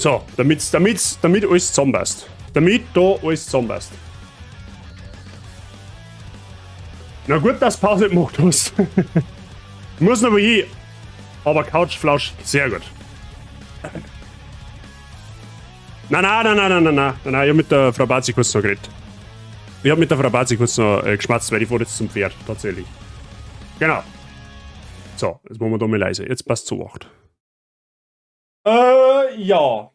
So, damit alles zusammenpasst. Damit da alles zusammenpasst. Na gut, dass du Pause gemacht hast. Muss noch mal hin. Aber Couchflausch, sehr gut. Nein, ich hab mit der Frau Bazi kurz noch geredet. Ich hab mit der Frau Bazi kurz noch geschmatzt, weil ich fahre jetzt zum Pferd, tatsächlich. Genau. So, jetzt machen wir da mal leise. Jetzt passt zu 8. Ja.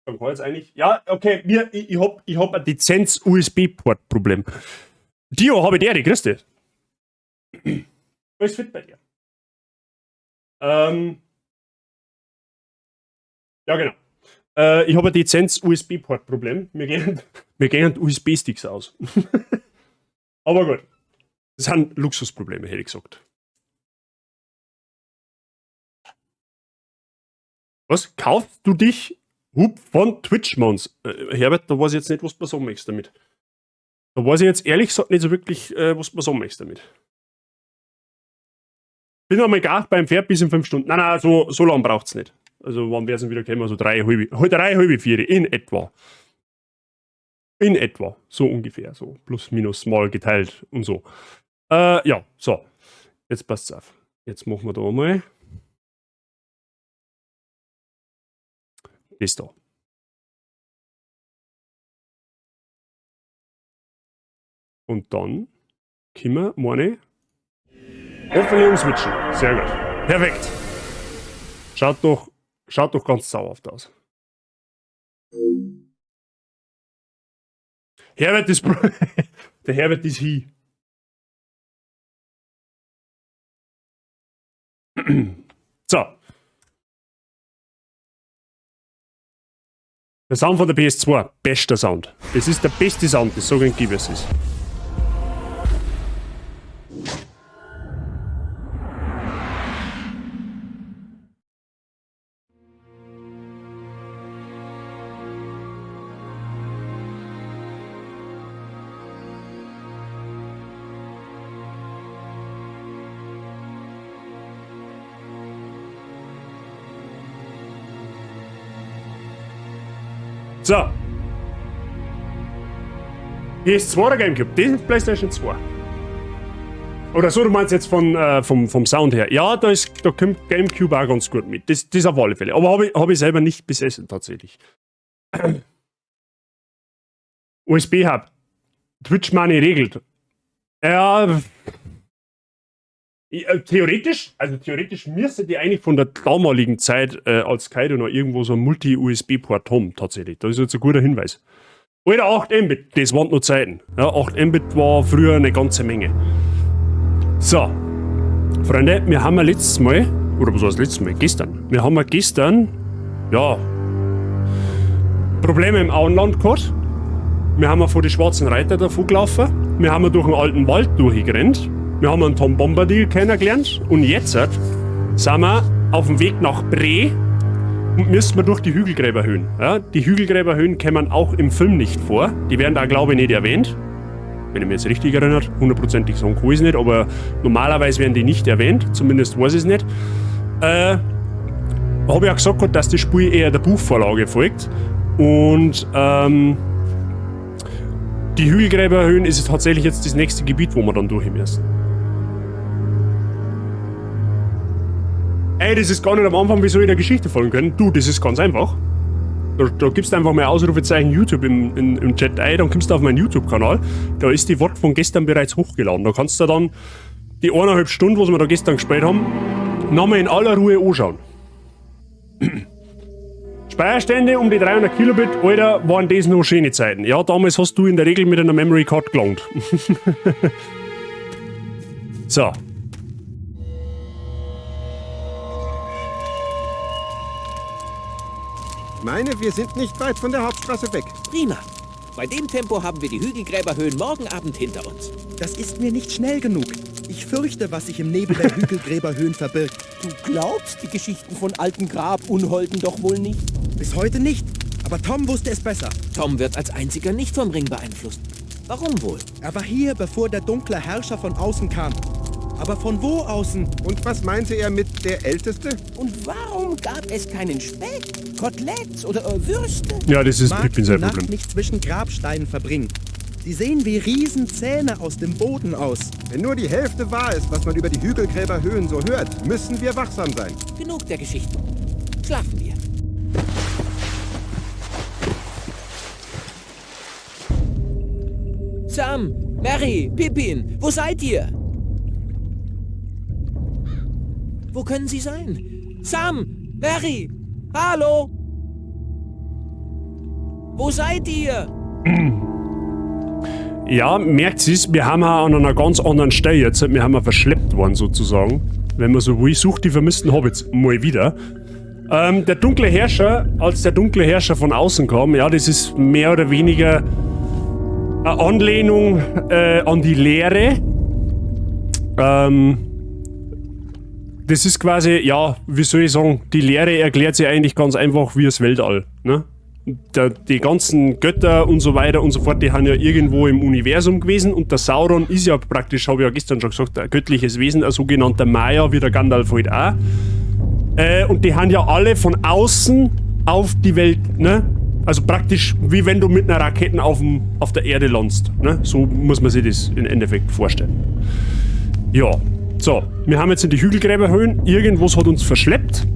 Dann kann jetzt eigentlich. Ja, okay, ich hab ein Lizenz-USB-Port-Problem. Dio, habe ich dir, grüß dich. Alles fit bei dir? Ja, genau. Ich habe ein Lizenz-USB-Port-Problem. Mir gehen USB-Sticks aus. Aber gut. Das sind Luxusprobleme, hätte ich gesagt. Was? Kaufst du dich von Twitch-Mons? Herbert, da weiß ich jetzt nicht, was du sagen möchtest damit. Da weiß ich jetzt ehrlich gesagt nicht so wirklich, was du sagen möchtest damit. Bin noch mal gar beim Pferd bis in 5 Stunden. Nein, so lange braucht es nicht. Also wann werden sie wieder kommen? So 3, 4 in etwa. In etwa. So ungefähr. So plus, minus, mal geteilt und so. Ja, so. Jetzt passt's auf. Jetzt machen wir da mal das da. Und dann können wir, meine, öffnen und switchen. Sehr gut. Perfekt. Schaut doch ganz sauerhaft aus. Herbert ist der Herbert ist hier. So. Der Sound von der PS2, bester Sound. Das ist der beste Sound, das sage ich nicht, wie es ist. So. PS2 oder Gamecube? Das ist PlayStation 2. Oder so, du meinst jetzt vom Sound her. Ja, da kommt Gamecube auch ganz gut mit. Das auf alle Fälle. Aber hab ich selber nicht besessen, tatsächlich. USB-Hub. Twitch Money regelt. Ja. Theoretisch müsste die eigentlich von der damaligen Zeit als Kaido noch irgendwo so ein Multi-USB-Port haben, tatsächlich. Das ist jetzt ein guter Hinweis. Oder 8 Mbit, das waren noch Zeiten. Ja, 8 Mbit war früher eine ganze Menge. So, Freunde, wir haben letztes Mal, oder was war das letzte Mal? Gestern. Wir haben gestern, ja, Probleme im Auenland gehabt. Wir haben vor die schwarzen Reiter davon gelaufen. Wir haben durch den alten Wald durchgerannt. Wir haben einen Tom Bombadil kennengelernt und jetzt sind wir auf dem Weg nach Bre und müssen wir durch die Hügelgräberhöhen. Ja, die Hügelgräberhöhen kommen auch im Film nicht vor. Die werden da, glaube ich, nicht erwähnt. Wenn ich mich jetzt richtig erinnert, hundertprozentig sagen kann ich es nicht, aber normalerweise werden die nicht erwähnt, zumindest weiß ich es nicht. Habe ich ja gesagt, dass das Spiel eher der Buchvorlage folgt und die Hügelgräberhöhen ist tatsächlich jetzt das nächste Gebiet, wo wir dann durch müssen. Ey, das ist gar nicht am Anfang, wie soll ich der Geschichte folgen können? Du, das ist ganz einfach. Da gibst du einfach mal Ausrufezeichen YouTube im Chat ein, dann kommst du auf meinen YouTube-Kanal. Da ist die Wort von gestern bereits hochgeladen. Da kannst du dann die 1,5 Stunden, was wir da gestern gespielt haben, nochmal in aller Ruhe anschauen. Speicherstände um die 300 Kilobit, Alter, waren das noch schöne Zeiten. Ja, damals hast du in der Regel mit einer Memory Card gelangt. So. Ich meine, wir sind nicht weit von der Hauptstraße weg. Prima. Bei dem Tempo haben wir die Hügelgräberhöhen morgen Abend hinter uns. Das ist mir nicht schnell genug. Ich fürchte, was sich im Nebel der Hügelgräberhöhen verbirgt. Du glaubst die Geschichten von alten Grabunholden doch wohl nicht? Bis heute nicht. Aber Tom wusste es besser. Tom wird als einziger nicht vom Ring beeinflusst. Warum wohl? Er war hier, bevor der dunkle Herrscher von außen kam. Aber von wo außen? Und was meinte er mit der Älteste? Und warum gab es keinen Speck, Koteletts oder Würste? Ja, das ist Mag Pippin die sein Nacht Problem. nicht zwischen Grabsteinen verbringen. Die sehen wie Riesenzähne aus dem Boden aus. Wenn nur die Hälfte wahr ist, was man über die Hügelgräberhöhen so hört, müssen wir wachsam sein. Genug der Geschichten. Schlafen wir. Sam, Mary, Pippin, wo seid ihr? Wo können sie sein? Sam, Mary, hallo? Wo seid ihr? Ja, merkt ihr es, wir haben auch an einer ganz anderen Stelle jetzt, wir haben verschleppt worden sozusagen. Wenn man so will, sucht die vermissten Hobbits mal wieder. Der dunkle Herrscher, als der dunkle Herrscher von außen kam, ja, das ist mehr oder weniger eine Anlehnung an die Lehre. Das ist quasi, ja, wie soll ich sagen, die Lehre erklärt sich eigentlich ganz einfach wie das Weltall, ne? Die ganzen Götter und so weiter und so fort, die haben ja irgendwo im Universum gewesen und der Sauron ist ja praktisch, habe ich ja gestern schon gesagt, ein göttliches Wesen, ein sogenannter Maya, wie der Gandalf halt auch. Und die haben ja alle von außen auf die Welt, ne? Also praktisch wie wenn du mit einer Rakete auf der Erde landest, ne? So muss man sich das im Endeffekt vorstellen. Ja, so, wir haben jetzt in die Hügelgräberhöhen, irgendwas hat uns verschleppt.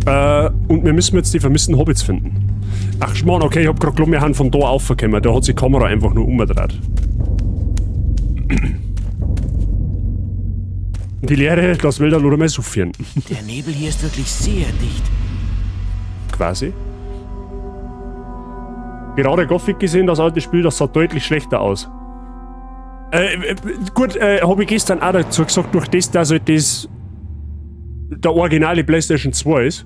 Und wir müssen jetzt die vermissten Hobbits finden. Ach Mann, okay, ich hab grad geglaubt, wir haben von da aufgekommen. Da hat sich die Kamera einfach nur umgedreht. Die Lehre, das will der nur mal suffieren. Der Nebel hier ist wirklich sehr dicht. Quasi. Gerade Gothic gesehen, das alte Spiel, das sah deutlich schlechter aus. Gut, habe ich gestern auch dazu gesagt, durch das, dass halt das der originale PlayStation 2 ist,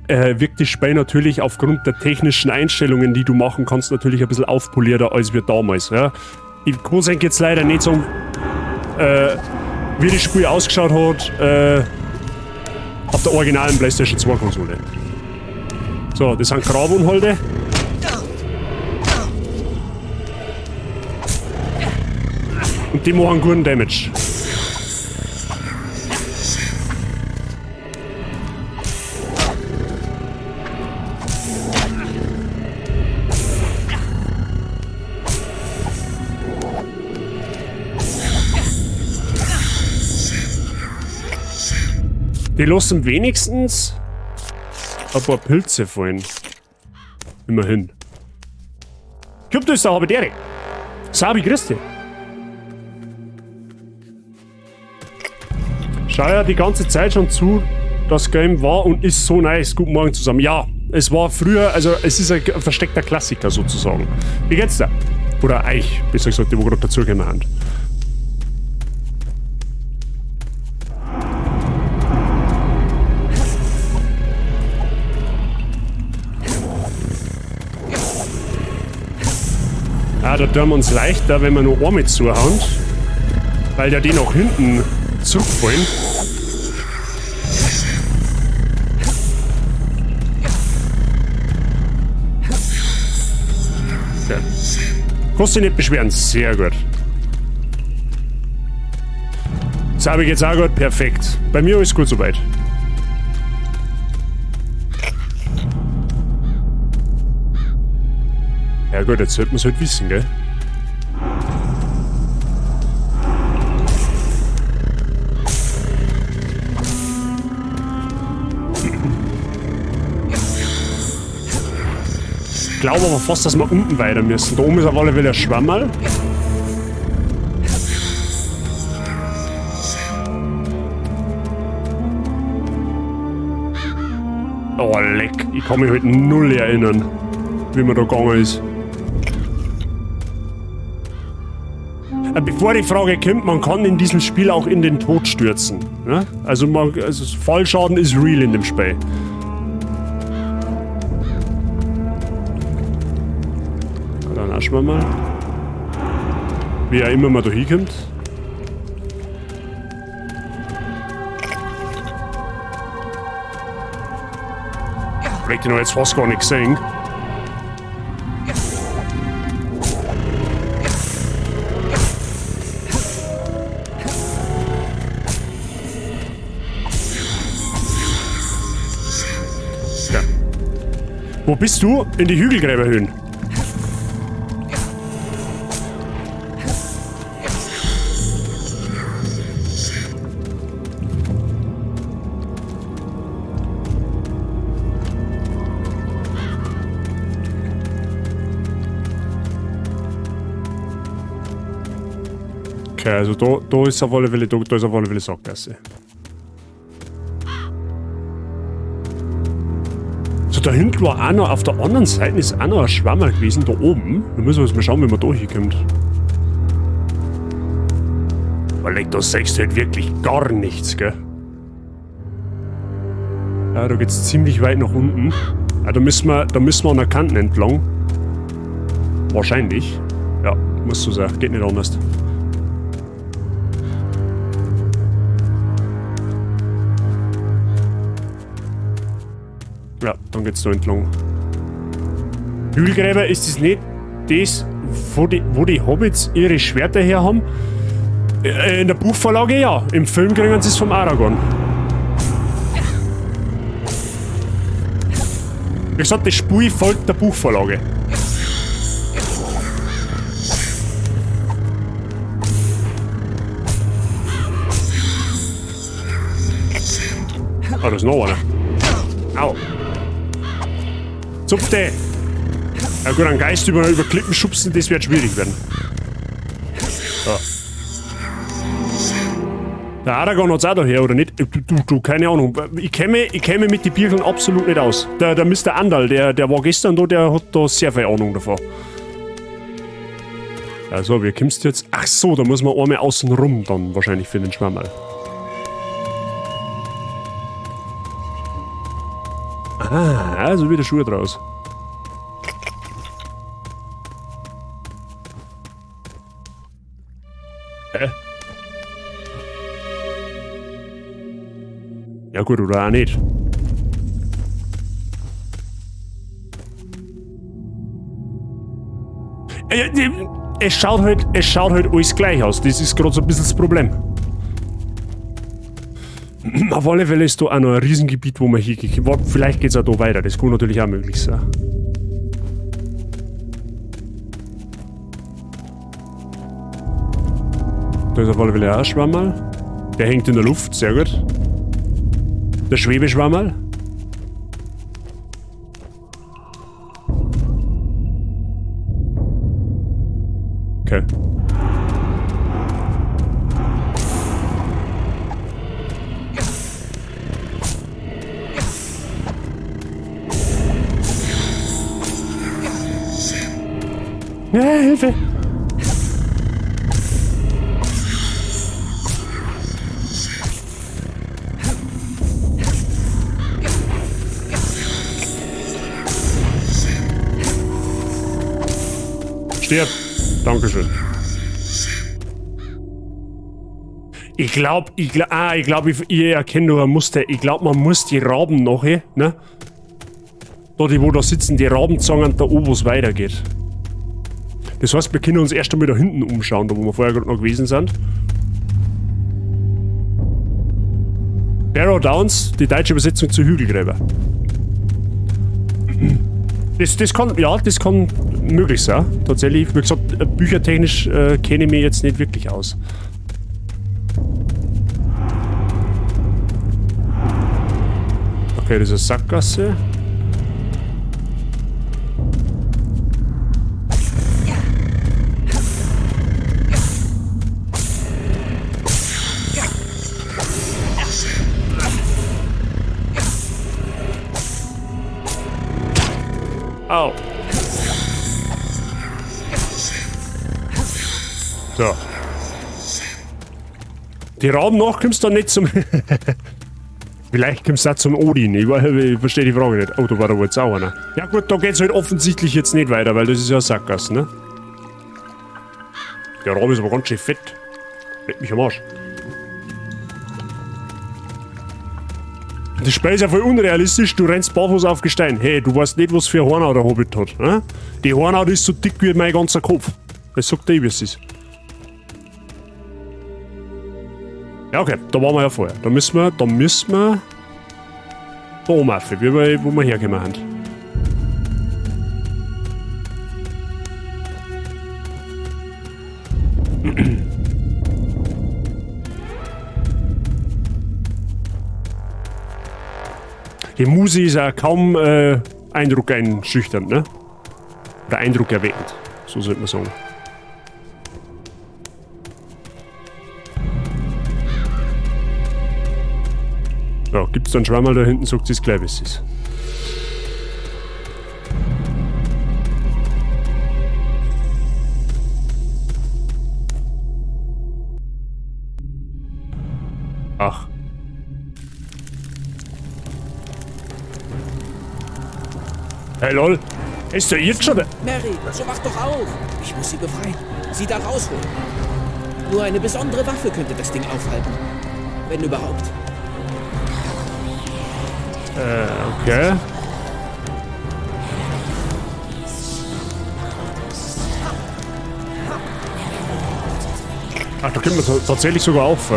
wirkt das Spiel natürlich aufgrund der technischen Einstellungen, die du machen kannst, natürlich ein bisschen aufpolierter als wir damals. Ja. Ich kann es jetzt leider nicht sagen, wie das Spiel ausgeschaut hat auf der originalen PlayStation 2 Konsole. So, das sind Grabunholde. Und die machen guten Damage. Die lassen wenigstens ein paar Pilze fallen. Immerhin. Kommt das da, habe ich Sabi, grüß dich. Schau ja die ganze Zeit schon zu, das Game war und ist so nice. Guten Morgen zusammen. Ja, es war früher, also es ist ein versteckter Klassiker sozusagen. Wie geht's da? Oder euch, besser gesagt, die wo gerade dazugekommen haben. Ah, da tun wir uns leichter, wenn wir nur Arme zuhauen, weil ja die nach hinten zurückfallen. Ja. Kannst dich nicht beschweren, sehr gut. Das habe ich jetzt auch gut, perfekt. Bei mir ist gut soweit. Ja gut, jetzt sollte man es halt wissen, gell? Ich glaube aber fast, dass wir unten weiter müssen. Da oben ist auf alle Fälle ein Schwammerl. Oh leck, ich kann mich halt null erinnern, wie man da gegangen ist. Bevor die Frage kommt, man kann in diesem Spiel auch in den Tod stürzen. Ne? Also Fallschaden ist real in dem Spiel. Dann lassen wir mal. Wie er immer mal da hinkommt. Ich habe jetzt fast gar nicht gesehen. Wo bist du? In die Hügelgräberhöhen. Okay, also da ist auf alle Fälle Sackgasse. So, da hinten war auch noch, auf der anderen Seite ist auch noch ein Schwammer gewesen, da oben. Da müssen wir jetzt mal schauen, wie man da hinkommt. Weil da sagst du halt wirklich gar nichts, gell? Ja, da geht's ziemlich weit nach unten. Ja, da müssen wir an der Kante entlang. Wahrscheinlich. Ja, muss so sein. Geht nicht anders. Ja, dann geht's da entlang. Hügelgräber, ist das nicht das, wo die Hobbits ihre Schwerter her haben? In der Buchvorlage ja. Im Film kriegen sie es vom Aragorn. Wie gesagt, das Spiel folgt der Buchvorlage. Ah, da ist noch einer. Au. Zupfte! Ja gut, einen Geist über Klippen schubsen, das wird schwierig werden. So. Der Aragorn hat's auch daher, oder nicht? Du, keine Ahnung. Ich kenne mich mit den Birkeln absolut nicht aus. Der Mr. Andal, der war gestern da, der hat da sehr viel Ahnung davon. Also, wie kommst du jetzt? Ach so, da muss man einmal außen rum dann wahrscheinlich für den Schwammerl. Ah, also wieder Schuhe draus. Ja gut, oder auch nicht. Es schaut halt alles gleich aus. Das ist gerade so ein bisschen das Problem. Auf alle Fälle ist da auch noch ein Riesengebiet, wo man hingeht. Vielleicht geht es auch da weiter, das kann natürlich auch möglich sein. Da ist auf alle Fälle auch ein Schwammerl. Der hängt in der Luft, sehr gut. Der Schwebeschwammerl. Okay. Ja, Hilfe! Stirb! Dankeschön. Ich glaube, ich erkenne nur ein Muster. Ich glaube, man muss die Raben nachher, ne? Da, die wo da sitzen, die Raben sagen, da oben, wo es weitergeht. Das heißt, wir können uns erst einmal da hinten umschauen, da wo wir vorher gerade noch gewesen sind. Barrow Downs, die deutsche Übersetzung zu Hügelgräber. Das kann möglich sein, tatsächlich. Wie gesagt, büchertechnisch kenne ich mich jetzt nicht wirklich aus. Okay, das ist eine Sackgasse. Au. So. Die Raben nach kommst du dann nicht zum... Vielleicht kommst du auch zum Odin. Ich verstehe die Frage nicht. Oh, da war da wohl jetzt auch einer. Ja gut, da geht's halt offensichtlich jetzt nicht weiter, weil das ist ja ein Sackgasse, ne? Der Rabe ist aber ganz schön fett. Leck mich am Arsch. Das Spiel ist ja voll unrealistisch, du rennst barfuß auf Gestein. Hey, du weißt nicht, was für eine Hornhaut der Hobbit hat. Ne? Die Hornhaut ist so dick wie mein ganzer Kopf. Das sagt der, wie es ist. Ja, okay, da waren wir ja vorher. Da müssen wir da oben auf, wo wir hergekommen sind. Die Musik ist ja kaum Eindruck einschüchternd, ne? Oder Eindruck erweckend, so sollte man sagen. Ja, gibt's dann Schwammerl da hinten, sagt sie es gleich, wie es ist. Ach. Hey lol, ist der jetzt schon? Mary, so wach doch auf. Ich muss sie befreien. Sie da rausholen. Nur eine besondere Waffe könnte das Ding aufhalten. Wenn überhaupt. Okay. Ach, da können wir tatsächlich sogar auf.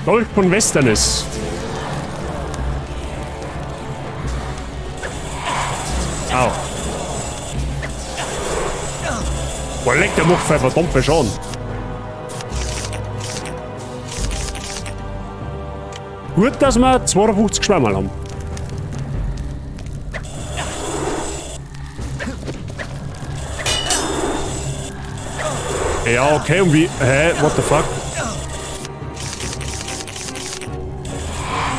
Dolch von Westernis. Au. Boah, leck, der macht verdammt viel Schaden. Gut, dass wir 52 Schwammerl haben. Ja, okay, und wie? Hä, what the fuck?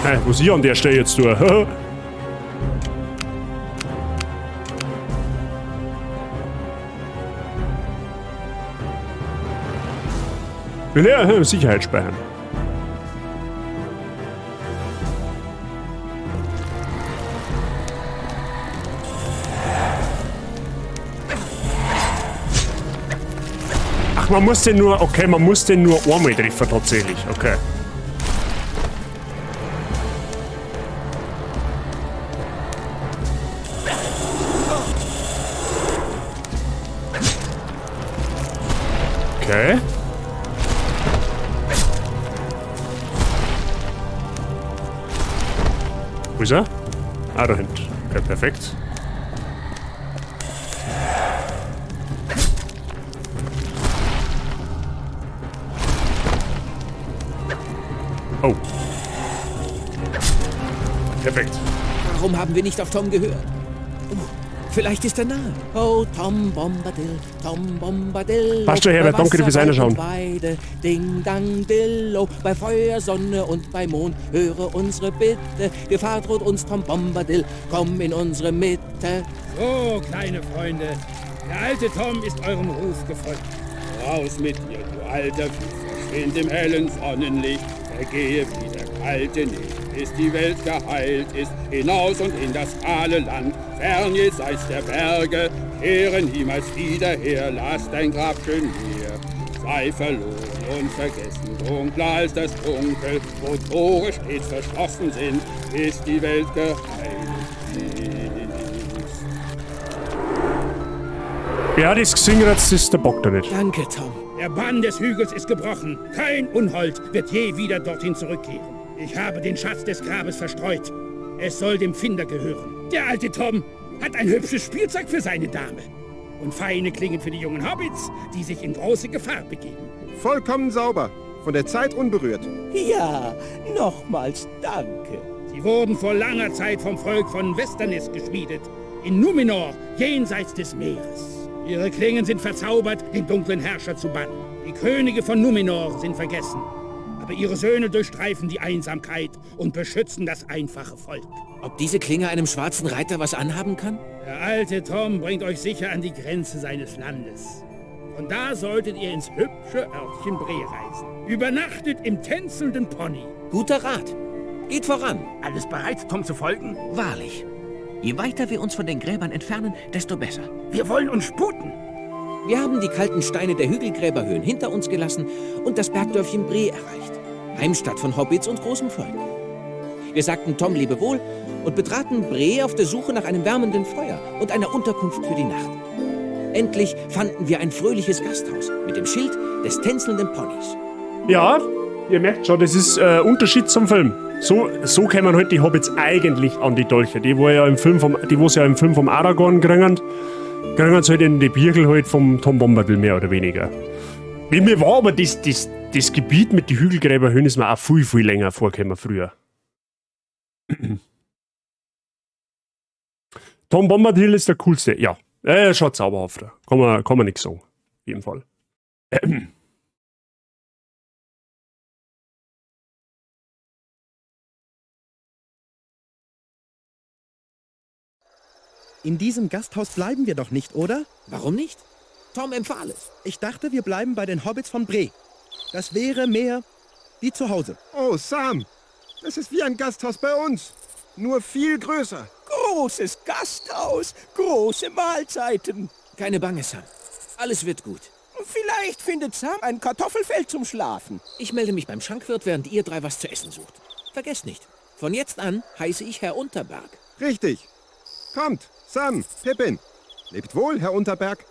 Hä, was ich an der Stelle jetzt tue? Ja, Sicherheit speichern. Ach, man muss den nur, okay, man muss den nur einmal treffen tatsächlich, okay. Okay. Wo ist er? Ah, da hinten. Okay, perfekt. Oh. Perfekt. Warum haben wir nicht auf Tom gehört? Vielleicht ist er nahe. Oh, Tom Bombadil, Tom Bombadil. Passt schon, Herbert, danke dir fürs Einschauen. Ding, dang, dillo. Bei Feuer, Sonne und bei Mond höre unsere Bitte. Gefahr droht uns, Tom Bombadil, komm in unsere Mitte. So, kleine Freunde, der alte Tom ist eurem Ruf gefolgt. Raus mit dir, du alter Füßer, stehend im hellen Sonnenlicht. Vergehe wie der kalte nicht, bis die Welt geheilt ist. Hinaus und in das kahle Land, fern jenseits der Berge. Kehre niemals wieder her, lass dein Grab schön hier. Sei verloren und vergessen, dunkler als das Dunkel, wo Tore stets verschlossen sind, bis die Welt geheilt ist. Wer hat das gesungen, jetzt ist der Bock da nicht. Danke, Tom. Der Bann des Hügels ist gebrochen. Kein Unhold wird je wieder dorthin zurückkehren. Ich habe den Schatz des Grabes verstreut. Es soll dem Finder gehören. Der alte Tom hat ein hübsches Spielzeug für seine Dame. Und feine Klingen für die jungen Hobbits, die sich in große Gefahr begeben. Vollkommen sauber. Von der Zeit unberührt. Ja, nochmals danke. Sie wurden vor langer Zeit vom Volk von Westernis geschmiedet. In Numenor, jenseits des Meeres. Ihre Klingen sind verzaubert, den dunklen Herrscher zu bannen. Die Könige von Numenor sind vergessen. Aber ihre Söhne durchstreifen die Einsamkeit und beschützen das einfache Volk. Ob diese Klinge einem schwarzen Reiter was anhaben kann? Der alte Tom bringt euch sicher an die Grenze seines Landes. Von da solltet ihr ins hübsche Örtchen Bree reisen. Übernachtet im tänzelnden Pony. Guter Rat. Geht voran. Alles bereit, Tom zu folgen? Wahrlich. Je weiter wir uns von den Gräbern entfernen, desto besser. Wir wollen uns sputen. Wir haben die kalten Steine der Hügelgräberhöhen hinter uns gelassen und das Bergdörfchen Bree erreicht. Heimstatt von Hobbits und großem Volk. Wir sagten Tom lebewohl und betraten Bree auf der Suche nach einem wärmenden Feuer und einer Unterkunft für die Nacht. Endlich fanden wir ein fröhliches Gasthaus mit dem Schild des tänzelnden Ponys. Ja, ihr merkt schon, das ist Unterschied zum Film. So kämen halt die Hobbits eigentlich an die Dolche. Die, wo ja im Film vom Aragorn kriegen sie halt in die Birkel halt vom Tom Bombadil mehr oder weniger. Mir war aber das Gebiet mit den Hügelgräberhöhen ist mir auch viel, viel länger vorgekommen früher. Tom Bombadil ist der coolste, ja. Schaut zauberhafter. Kann man nichts sagen. Auf jeden Fall. In diesem Gasthaus bleiben wir doch nicht, oder? Warum nicht? Tom empfahl es. Ich dachte, wir bleiben bei den Hobbits von Bree. Das wäre mehr wie zu Hause. Oh, Sam, das ist wie ein Gasthaus bei uns. Nur viel größer. Großes Gasthaus, große Mahlzeiten. Keine Bange, Sam. Alles wird gut. Vielleicht findet Sam ein Kartoffelfeld zum Schlafen. Ich melde mich beim Schankwirt, während ihr drei was zu essen sucht. Vergesst nicht, von jetzt an heiße ich Herr Unterberg. Richtig. Kommt, Sam, Pippin. Lebt wohl, Herr Unterberg.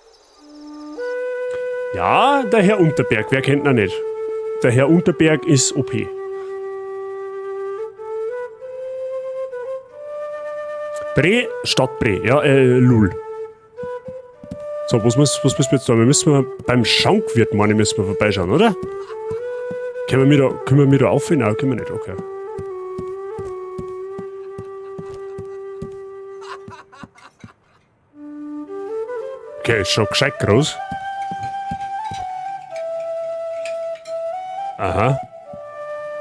Ja, der Herr Unterberg, wer kennt ihn nicht? Der Herr Unterberg ist OP. Bree, Stadt Bree, ja, Lul. So, was müssen wir jetzt da? Wir müssen beim Schankwirt, meine ich, müssen wir vorbeischauen, oder? Können wir da aufhören? Nein, können wir nicht, okay. Okay, ist schon gescheit groß. Aha.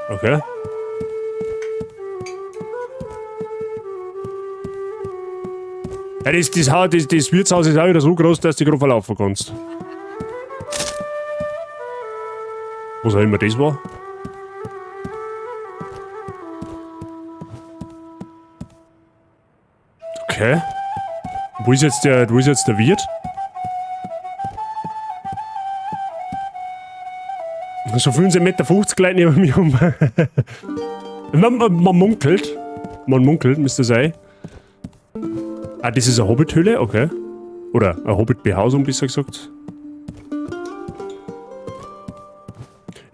Okay. Ja, das Wirtshaus ist auch wieder so groß, dass du gerade verlaufen kannst. Was auch immer das war. Okay. Wo ist jetzt der Wirt? So 15,50 Meter gleich neben mir um. Man munkelt. Müsste sein. Ah, das ist eine Hobbit-Höhle, okay. Oder eine Hobbit-Behausung, besser gesagt.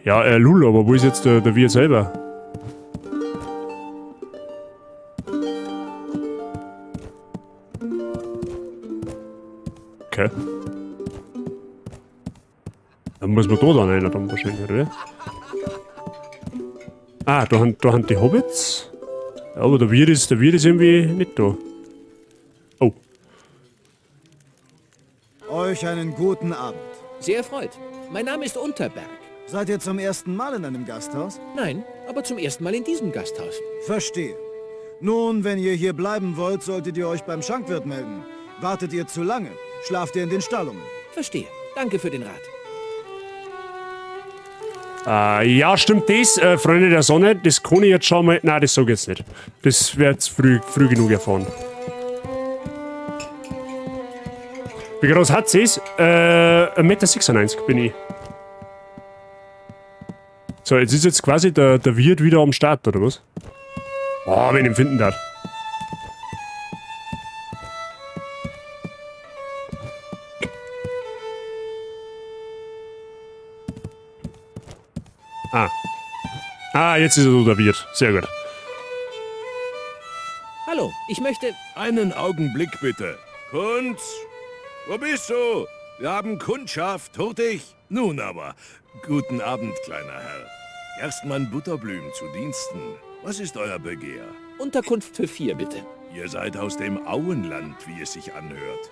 Ja, Lul, aber wo ist jetzt der Wirt selber? Okay. Dann muss man da dann einer dann wahrscheinlich, oder? Ah, da haben die Hobbits. Ja, aber der Wirt ist irgendwie nicht da. Oh. Euch einen guten Abend. Sehr erfreut. Mein Name ist Unterberg. Seid ihr zum ersten Mal in einem Gasthaus? Nein, aber zum ersten Mal in diesem Gasthaus. Verstehe. Nun, wenn ihr hier bleiben wollt, solltet ihr euch beim Schankwirt melden. Wartet ihr zu lange, schlaft ihr in den Stallungen. Verstehe. Danke für den Rat. Ja, stimmt das, Freunde der Sonne, das kann ich jetzt schon mal... Nein, das sage ich jetzt nicht. Das wird jetzt früh genug erfahren. Wie groß hat sie es? 1,96 Meter bin ich. So, jetzt ist jetzt quasi der Wirt wieder am Start, oder was? Oh, wenn ich ihn finden darf. Ah, jetzt ist er so, der Wirt. Sehr gut. Hallo, ich möchte... Einen Augenblick bitte. Kunz? Wo bist du? Wir haben Kundschaft, hurtig. Nun aber, guten Abend, kleiner Herr. Gerstmann Butterblüm zu Diensten. Was ist euer Begehr? Unterkunft für 4, bitte. Ihr seid aus dem Auenland, wie es sich anhört.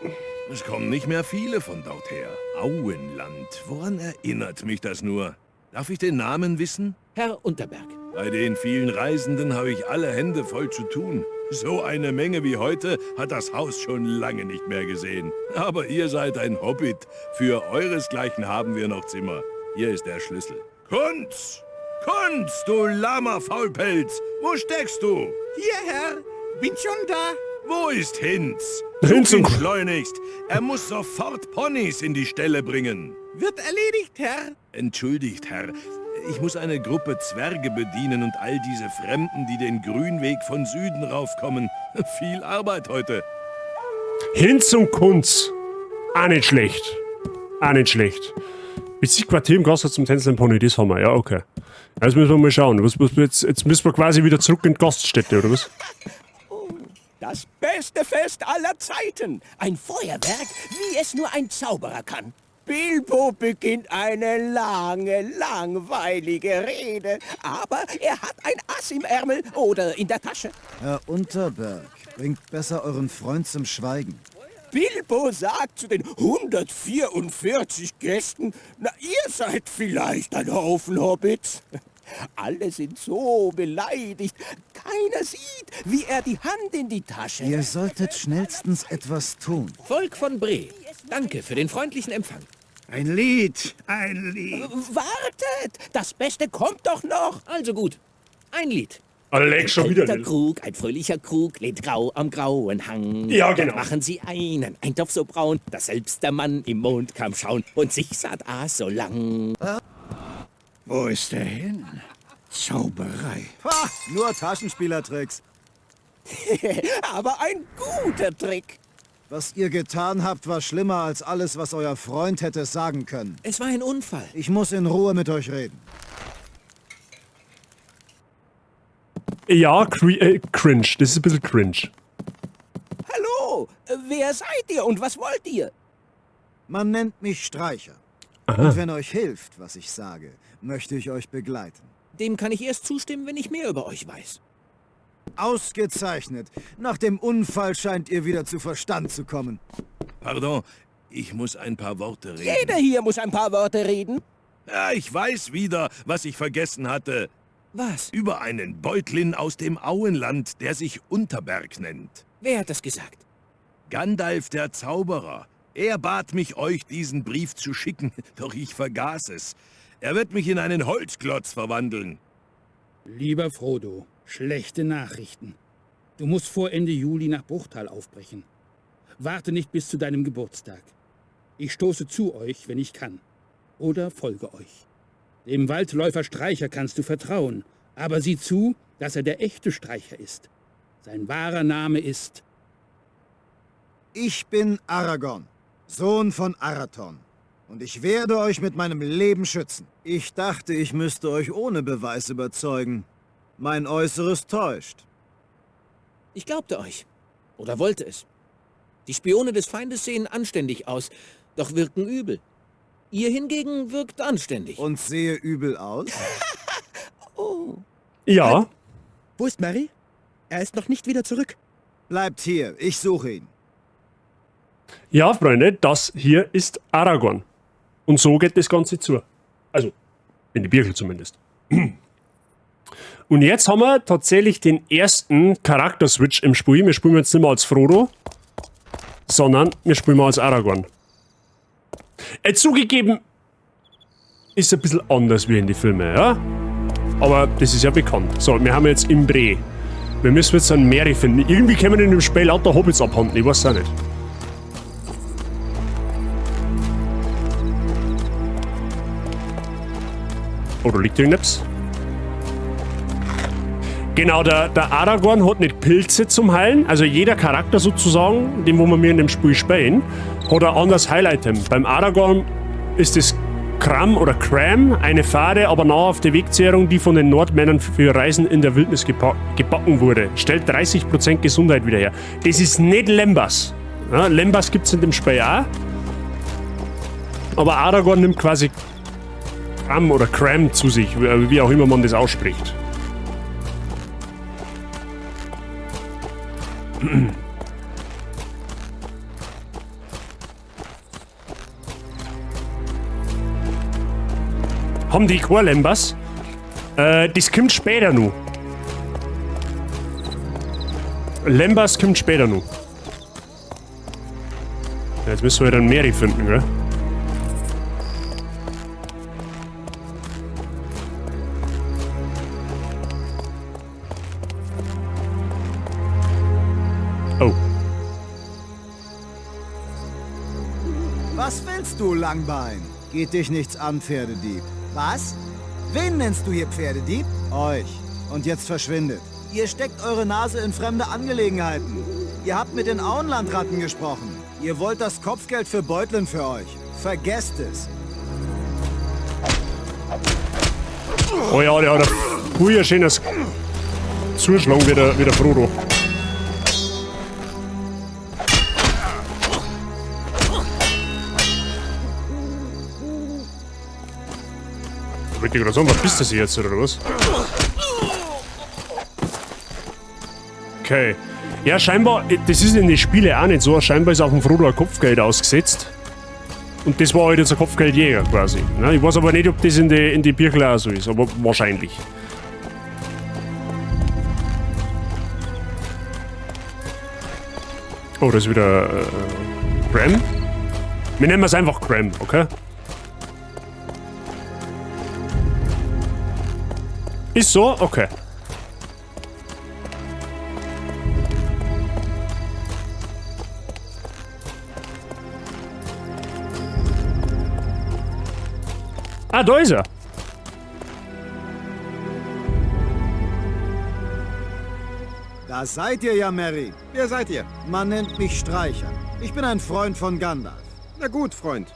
Es kommen nicht mehr viele von dort her. Auenland, woran erinnert mich das nur? Darf ich den Namen wissen? Herr Unterberg. Bei den vielen Reisenden habe ich alle Hände voll zu tun. So eine Menge wie heute hat das Haus schon lange nicht mehr gesehen. Aber ihr seid ein Hobbit. Für euresgleichen haben wir noch Zimmer. Hier ist der Schlüssel. Kunz! Kunz, du lahmer Faulpelz! Wo steckst du? Hier, Herr. Bin schon da. Wo ist Hinz? Hinz Such ihn und- schleunigst. Er muss sofort Ponys in die Ställe bringen. Wird erledigt, Herr. Entschuldigt, Herr. Ich muss eine Gruppe Zwerge bedienen und all diese Fremden, die den Grünweg von Süden raufkommen. Viel Arbeit heute. Hinz und Kunz. Auch nicht schlecht. Auch nicht schlecht. Bezieht Quartier im Gasthaus zum Tänzeln Pony, das haben wir, ja, okay. Jetzt müssen wir mal schauen. Jetzt müssen wir quasi wieder zurück in die Gaststätte, oder was? Das beste Fest aller Zeiten. Ein Feuerwerk, wie es nur ein Zauberer kann. Bilbo beginnt eine lange, langweilige Rede. Aber er hat ein Ass im Ärmel oder in der Tasche. Herr Unterberg, bringt besser euren Freund zum Schweigen. Bilbo sagt zu den 144 Gästen, na, ihr seid vielleicht ein Haufen Hobbits. Alle sind so beleidigt. Keiner sieht, wie er die Hand in die Tasche... Ihr solltet schnellstens etwas tun. Volk von Bree, danke für den freundlichen Empfang. Ein Lied, ein Lied. Wartet, das Beste kommt doch noch. Also gut, ein Lied. Alex, schon wieder Alter nicht. Krug, ein fröhlicher Krug, lehnt grau am grauen Hang. Ja, genau. Dann machen sie ein Topf so braun, dass selbst der Mann im Mond kam schauen und sich satt aß so lang. Wo ist er hin? Zauberei. Ha, nur Taschenspielertricks. Aber ein guter Trick. Was ihr getan habt, war schlimmer als alles, was euer Freund hätte sagen können. Es war ein Unfall. Ich muss in Ruhe mit euch reden. Ja, cringe. Das ist ein bisschen cringe. Hallo, wer seid ihr und was wollt ihr? Man nennt mich Streicher. Und wenn euch hilft, was ich sage, möchte ich euch begleiten. Dem kann ich erst zustimmen, wenn ich mehr über euch weiß. Ausgezeichnet. Nach dem Unfall scheint ihr wieder zu Verstand zu kommen. Pardon, ich muss ein paar Worte reden. Jeder hier muss ein paar Worte reden. Ja, ich weiß wieder, was ich vergessen hatte. Was? Über einen Beutlin aus dem Auenland, der sich Unterberg nennt. Wer hat das gesagt? Gandalf der Zauberer. Er bat mich, euch diesen Brief zu schicken, doch ich vergaß es. Er wird mich in einen Holzklotz verwandeln. Lieber Frodo, schlechte Nachrichten. Du musst vor Ende Juli nach Bruchtal aufbrechen. Warte nicht bis zu deinem Geburtstag. Ich stoße zu euch, wenn ich kann. Oder folge euch. Dem Waldläufer Streicher kannst du vertrauen, aber sieh zu, dass er der echte Streicher ist. Sein wahrer Name ist... Ich bin Aragorn, Sohn von Arathorn. Und ich werde euch mit meinem Leben schützen. Ich dachte, ich müsste euch ohne Beweis überzeugen. Mein Äußeres täuscht. Ich glaubte euch. Oder wollte es. Die Spione des Feindes sehen anständig aus, doch wirken übel. Ihr hingegen wirkt anständig. Und sehe übel aus? Ja. Wo ist Merry? Er ist noch nicht wieder zurück. Bleibt hier, ich suche ihn. Ja, Freunde, das hier ist Aragorn. Und so geht das Ganze zu. Also, in die Birkel zumindest. Und jetzt haben wir tatsächlich den ersten Charakter-Switch im Spiel. Wir spielen jetzt nicht mehr als Frodo, sondern wir spielen mal als Aragorn. Zugegeben, ist ein bisschen anders wie in die Filme, ja? Aber das ist ja bekannt. So, wir haben jetzt im Bree. Wir müssen jetzt einen Merry finden. Irgendwie können wir in dem Spiel lauter Hobbits abhanden, ich weiß auch nicht. Oder liegt hier nichts? Genau, der Aragorn hat nicht Pilze zum Heilen. Also jeder Charakter sozusagen, den wo wir in dem Spiel spielen, hat ein anderes Heil-Item. Beim Aragorn ist es Cram oder Cram, eine Fade, aber nah auf der Wegzehrung, die von den Nordmännern für Reisen in der Wildnis gebacken wurde. Stellt 30% Gesundheit wieder her. Das ist nicht Lembas. Ja, Lembas gibt es in dem Spiel auch. Aber Aragorn nimmt quasi Cram oder Cram zu sich, wie auch immer man das ausspricht. Haben die keine Lembas? Das kommt später noch. Lembas kommt später noch. Jetzt müssen wir dann Merry finden, gell? Oh. Was willst du, Langbein? Geht dich nichts an, Pferdedieb. Was? Wen nennst du hier Pferdedieb? Euch. Und jetzt verschwindet. Ihr steckt eure Nase in fremde Angelegenheiten. Ihr habt mit den Auenlandratten gesprochen. Ihr wollt das Kopfgeld für Beutlin für euch. Vergesst es. Oh ja, der hat ein früher schönes Zuschlagen wie der Frodo. Ich wollte gerade sagen, was bist das jetzt, oder was? Okay. Ja, scheinbar, das ist in den Spielen auch nicht so. Scheinbar ist auf dem Frodo ein Kopfgeld ausgesetzt. Und das war halt jetzt ein Kopfgeldjäger quasi. Ne? Ich weiß aber nicht, ob das in die Bücher auch so ist, aber wahrscheinlich. Oh, das ist wieder Graham. Wir nennen es einfach Graham, okay? Ist so? Okay. Ah, da ist er. Da seid ihr ja, Merry. Wer seid ihr? Man nennt mich Streicher. Ich bin ein Freund von Gandalf. Na gut, Freund.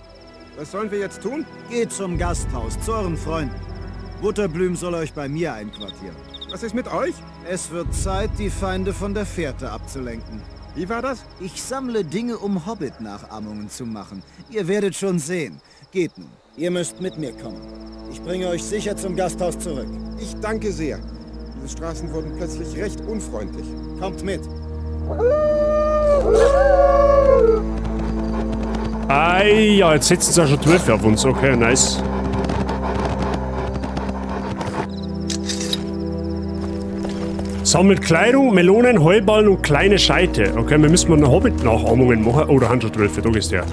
Was sollen wir jetzt tun? Geht zum Gasthaus, zu euren Freunden. Butterblüm soll euch bei mir einquartieren. Was ist mit euch? Es wird Zeit, die Feinde von der Fährte abzulenken. Wie war das? Ich sammle Dinge, um Hobbit-Nachahmungen zu machen. Ihr werdet schon sehen. Geht nun. Ihr müsst mit mir kommen. Ich bringe euch sicher zum Gasthaus zurück. Ich danke sehr. Diese Straßen wurden plötzlich recht unfreundlich. Kommt mit. Ei, ja, jetzt sitzen sie ja schon 12 auf uns. Okay, nice. Sammelt Kleidung, Melonen, Heuballen und kleine Scheite. Okay, wir müssen mal eine Hobbit-Nachahmungen machen. Oh, da haben schon 12, da ist der.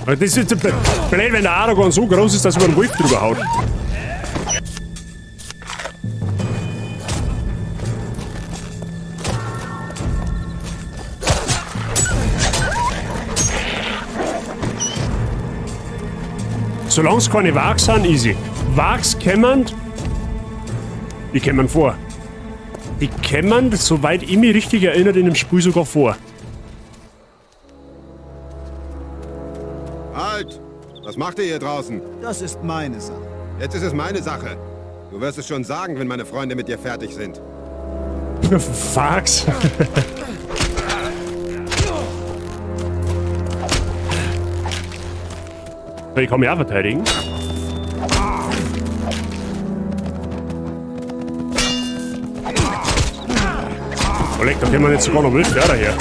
Das ist jetzt blöd, wenn der Aragorn so groß ist, dass man einen Wolf drüber haut. Solange es keine Wags sind, easy. Wags kämmern. Die kämmern vor. Die kämmern, soweit ich mich richtig erinnere, in dem Spiel sogar vor. Halt! Was macht ihr hier draußen? Das ist meine Sache. Jetzt ist es meine Sache. Du wirst es schon sagen, wenn meine Freunde mit dir fertig sind. Fax. Ich kann mich auch verteidigen. Oh, leck, da können wir jetzt sogar noch wild her.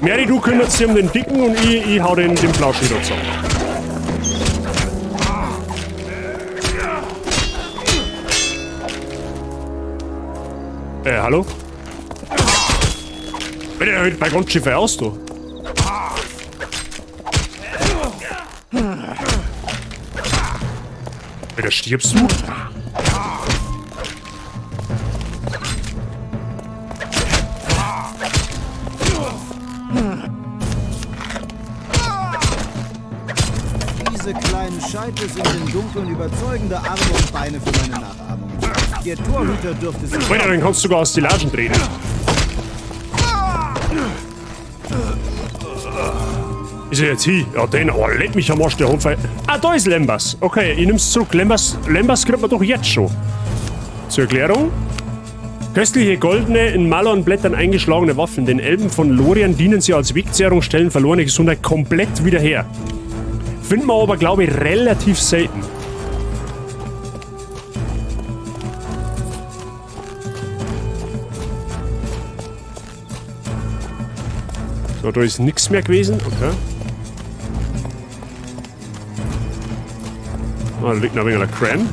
Mary, du kümmerst dich um den Dicken und ich hau den Flauschen dazu. Hallo? Bitte, hält bei Grundschiffe aus, du. Bitte, stirbst du? Diese kleinen Scheite sind im Dunkeln überzeugende Arme und Beine für meine Nachahmung. Der Torhüter dürfte sich... Weiter, dann kannst du sogar aus die Lagen drehen. Ist er jetzt hier? Ja, den, oh, leck mich am Arsch, der Hund. Ah, da ist Lembas. Okay, ich nehm's zurück. Lembas kriegt man doch jetzt schon. Zur Erklärung. Köstliche goldene, in Malornblättern eingeschlagene Waffen. Den Elben von Lorien dienen sie als Wegzehrung, stellen verlorene Gesundheit komplett wieder her. Findet man aber, glaube ich, relativ selten. So, da ist nichts mehr gewesen. Okay. Ah, da liegt noch ein wenig ein Cram.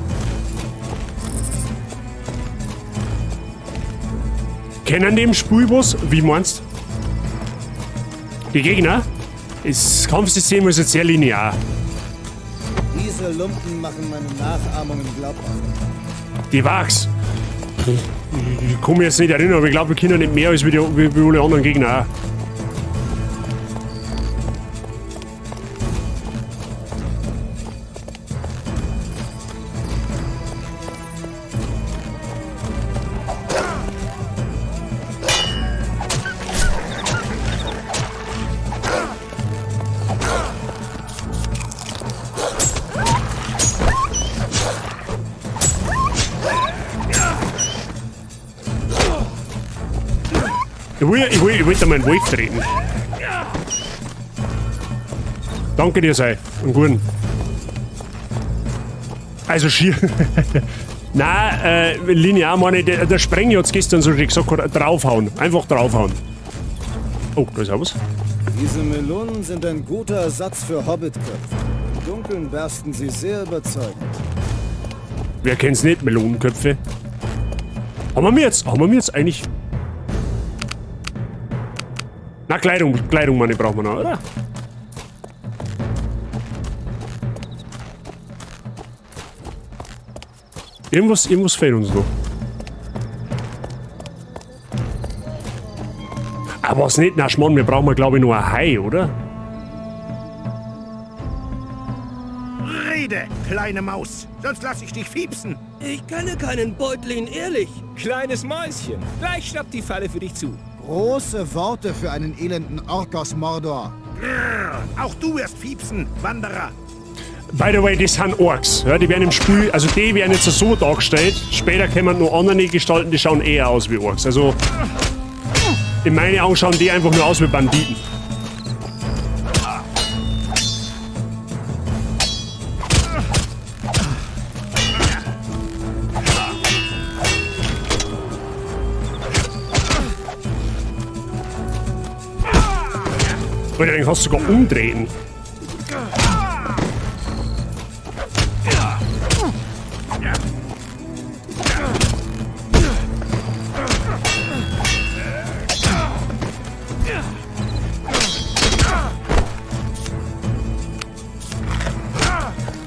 Kennen die im Spiel was? Wie meinst du? Die Gegner? Das Kampfsystem ist jetzt sehr linear. Diese Lumpen machen meine Nachahmungen glaubhaft. Die Wags. Ich kann mich jetzt nicht erinnern, aber ich glaube, wir können nicht mehr als wie alle anderen Gegner auch. Ich will da mal einen Wolf treten. Danke dir, sei. Einen guten. Also schier. Nein, linear meine ich, der Spreng hat's gestern so schön gesagt, draufhauen. Einfach draufhauen. Oh, da ist auch was. Diese Melonen sind ein guter Ersatz für Hobbitköpfe. Im Dunkeln bersten sie sehr überzeugend. Wer kennt's nicht, Melonenköpfe? Haben wir jetzt eigentlich... Na, Kleidung, meine brauchen wir noch, oder? Irgendwas fehlt uns noch. Aber was nicht, na Schmarrn, wir brauchen glaube ich nur ein Hai, oder? Rede, kleine Maus, sonst lass ich dich fiepsen. Ich kenne keinen Beutlin, ehrlich. Kleines Mäuschen, gleich schnappt die Falle für dich zu. Große Worte für einen elenden Ork aus Mordor. Auch du wirst fiepsen, Wanderer. By the way, das sind Orks. Ja, die werden im Spiel, also die werden jetzt so dargestellt. Später kommen noch andere Gestalten, die schauen eher aus wie Orks. Also, in meinen Augen schauen die einfach nur aus wie Banditen. Oder den kannst du sogar umdrehen.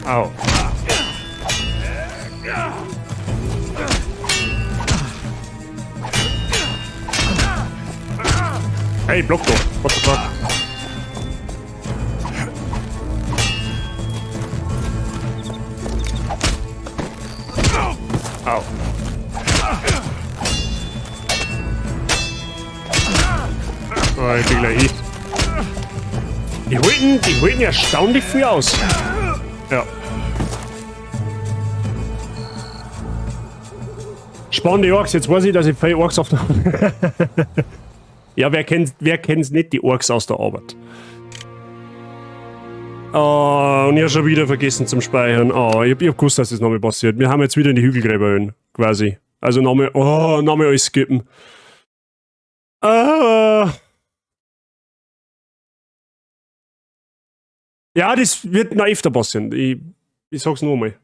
Au. Hey, block doch. What the fuck? Au. Oh, ich bin gleich. Die halten erstaunlich viel aus. Ja. Spannende Orks, jetzt weiß ich, dass ich viele Orks auf der... Ja, wer kennt's nicht, die Orks aus der Arbeit? Oh, und ich habe schon wieder vergessen zum Speichern. Oh, ich hab gewusst, dass das nochmal passiert. Wir haben jetzt wieder in die Hügelgräberhöhen, quasi. Also nochmal alles skippen. Ja, das wird noch öfter passieren. Ich sag's nur mal.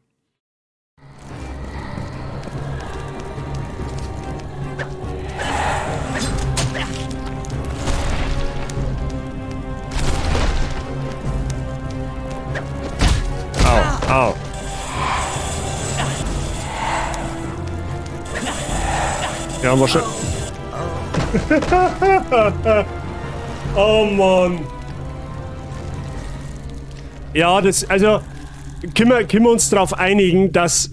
Au. Ja, war schon. Oh Mann. Ja, also können wir uns darauf einigen, dass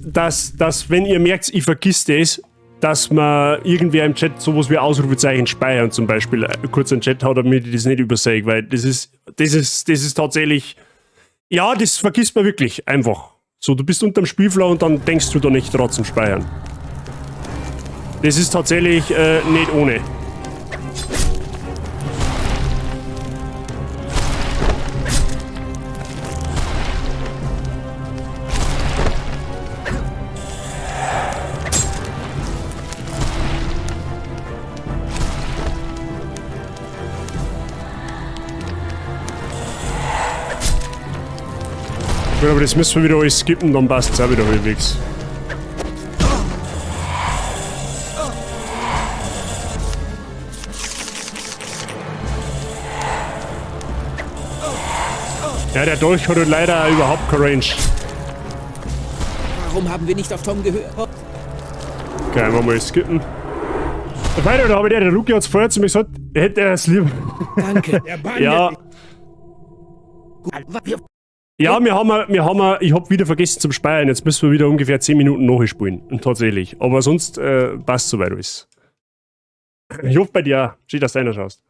wenn ihr merkt, ich vergiss das, dass man irgendwer im Chat sowas wie Ausrufezeichen speichern zum Beispiel kurz einen Chat hat, damit ich das nicht übersehe, weil das ist tatsächlich, ja, das vergisst man wirklich einfach. So, du bist unterm Spielflow und dann denkst du da nicht dran zum Speichern. Das ist tatsächlich nicht ohne. Gut, aber das müssen wir wieder alles skippen, dann passt es auch wieder halbwegs. Ja, der Dolch hat leider überhaupt keine Range. Warum haben wir nicht auf Tom gehört? Okay, einmal mal skippen. Weiter, da habe der Rookie hat es vorher zu mir gesagt, hätte er es lieber. Danke. Ja. Ja, ich hab wieder vergessen zum Speichern. Jetzt müssen wir wieder ungefähr 10 Minuten nachspielen. Und tatsächlich. Aber sonst passt soweit alles. Ich hoffe bei dir auch. Steht, dass du einer schaust.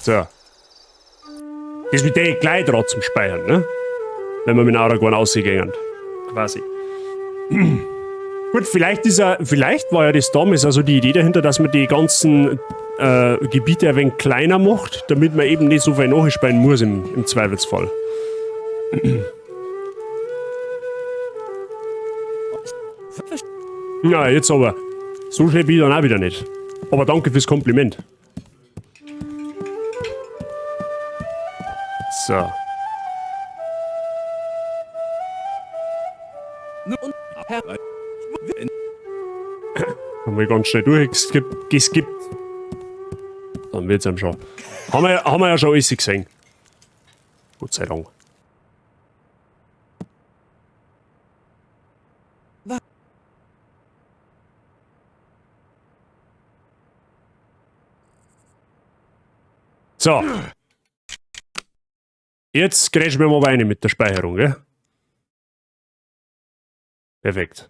So. Das mit dem gleich drauf zum Speichern, ne? Wenn wir mit Aragorn ausgehen. Quasi. Gut, vielleicht war ja das damals also die Idee dahinter, dass man die ganzen Gebiete ein wenig kleiner macht, damit man eben nicht so viel nachspeien muss im Zweifelsfall. Ja, jetzt aber. So schnell bin ich dann auch wieder nicht. Aber danke fürs Kompliment. So. Haben wir ganz schnell durchgeskippt. Dann wird's einem schon. Haben wir ja schon alles gesehen. Gott sei Dank. So. Jetzt grätschen wir mal rein mit der Speicherung, gell? Perfekt.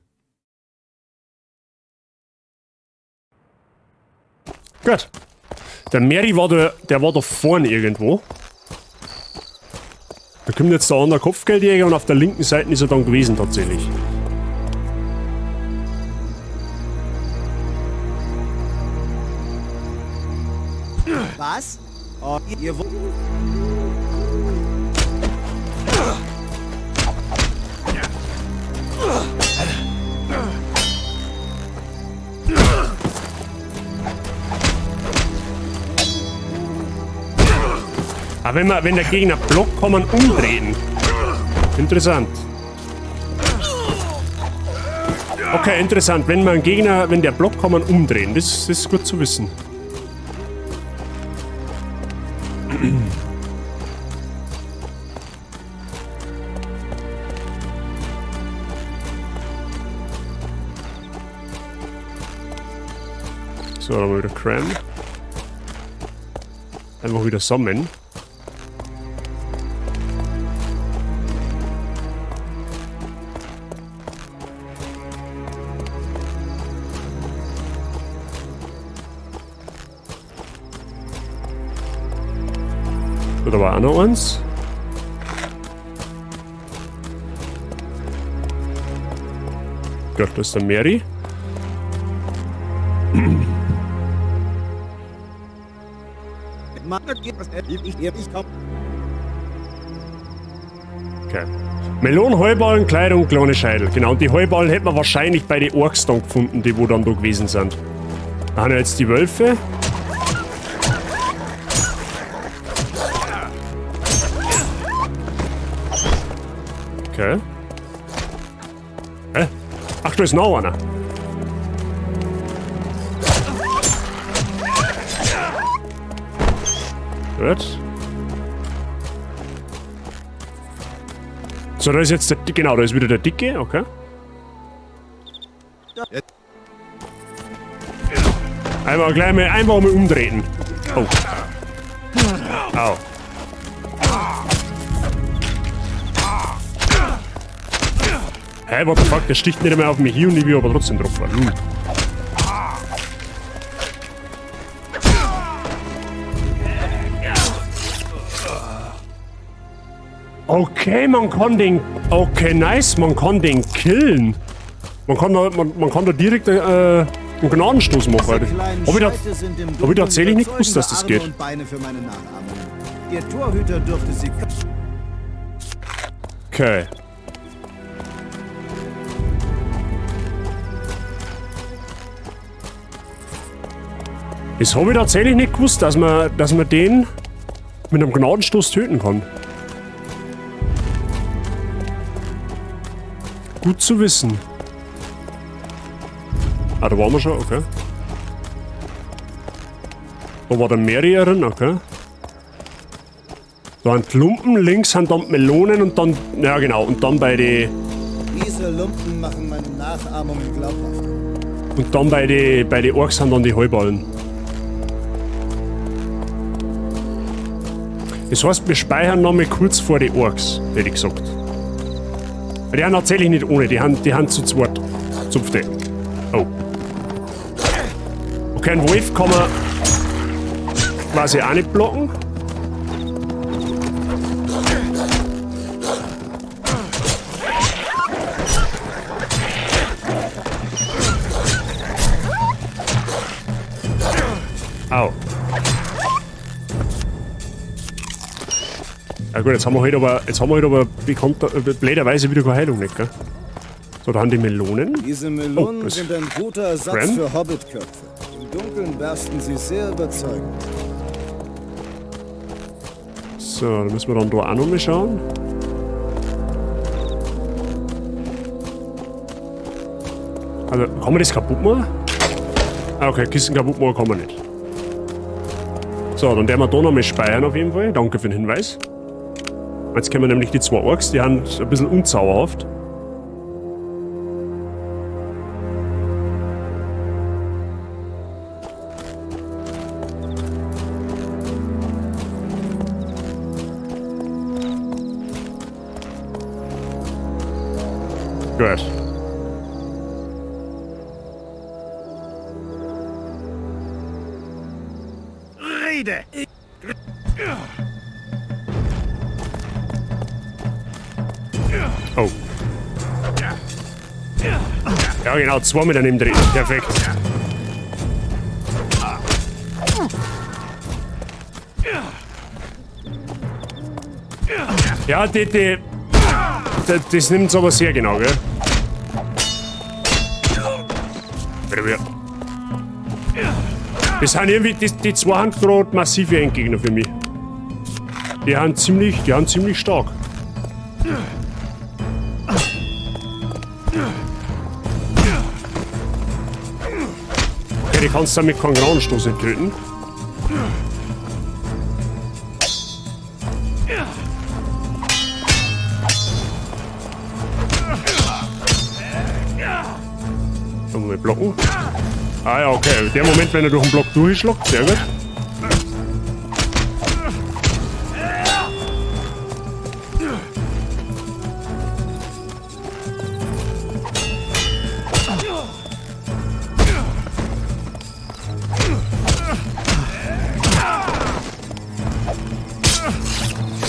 Gut. Der Mary war der war da vorne irgendwo. Da kommt jetzt der andere Kopfgeldjäger und auf der linken Seite ist er dann gewesen tatsächlich. Was? Oh, ihr wollt... Aber wenn der Gegner blockt, kann man umdrehen. Interessant. Okay, interessant. Wenn der blockt, kann man umdrehen. Das ist gut zu wissen. So, dann mal wieder Cram. Einfach wieder sammeln. Da war auch noch eins. Gott, das ist der Mary. Okay. Melonen, Heuballen, Kleidung, kleine Scheitel. Genau, und die Heuballen hätten wir wahrscheinlich bei den Orks dann gefunden, die wo dann da gewesen sind. Da haben wir jetzt die Wölfe. Okay. Hä? Ach, da ist noch einer. Gut. So, da ist jetzt der Dicke. Genau, da ist wieder der Dicke, okay. Einfach mal umdrehen. Oh. Au. Hey, what the fuck, der sticht nicht mehr auf mich hier und ich will aber trotzdem drauf fahren. Okay, man kann den... Okay, nice, man kann den killen. Man kann da direkt einen Gnadenstoß machen. Hab ich tatsächlich nicht gewusst, dass das geht. Der Torhüter dürfte sie... Okay. Das habe ich tatsächlich nicht gewusst, dass man den mit einem Gnadenstoß töten kann. Gut zu wissen. Ah, da waren wir schon, okay. Da war der Mary drin, okay. Da ein Lumpen, links sind dann Melonen und dann, ja genau, und dann bei die... Diese Lumpen machen meine Nachahmungen glaubhaft. Und dann bei die Orks sind dann die Heuballen. Das heißt, wir speichern noch mal kurz vor die Orks, hätte ich gesagt. Die haben tatsächlich nicht ohne, die haben zu zweit. Zupfte. Oh. Okay, ein Wolf kann man... quasi auch nicht blocken. Au. Ja gut, jetzt haben wir halt aber blöderweise wieder keine Heilung nicht, gell? So, da haben die Melonen. Diese Melonen das- sind ein guter Ersatz Bram? für Hobbitköpfe. Im Dunkeln bersten sie sehr überzeugend. So, dann müssen wir dann da auch noch mal schauen. Also, kann man das kaputt machen? Ah, okay, Kisten kaputt machen kann man nicht. So, dann werden wir da noch mal speichern auf jeden Fall. Danke für den Hinweis. Jetzt kennen wir nämlich die zwei Orks, die sind ein bisschen unzauberhaft. Gut. Rede! Oh. Ja, genau, zwei daneben drin. Perfekt. Ja, das nimmt es aber sehr genau, gell? Das sind irgendwie, die zwei haben gerade massive Endgegner für mich. Die haben ziemlich stark. Okay, die kannst du damit keinen Grandenstoß nicht töten. Mal blocken. Ah ja, okay. Der Moment, wenn er durch den Block durchschlägt, sehr gut.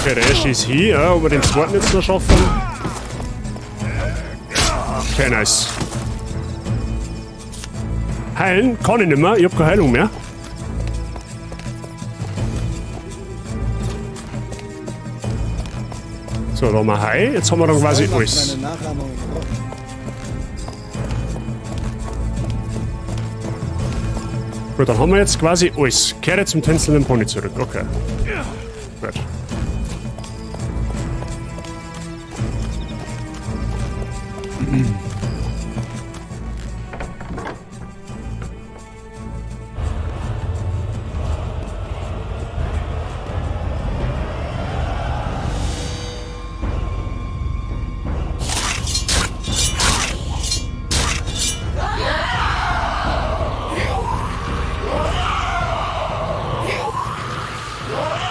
Okay, der erste ist hier, ja, ob wir den zweiten jetzt noch schaffen. Okay, nice. Heilen kann ich nicht mehr, ich hab keine Heilung mehr. So, da haben wir Hai, jetzt haben wir dann quasi alles. Meine Nachahmung im Rock. Gut, dann haben wir jetzt quasi alles. Kehre zum tänzelnden Pony zurück, okay. Gut.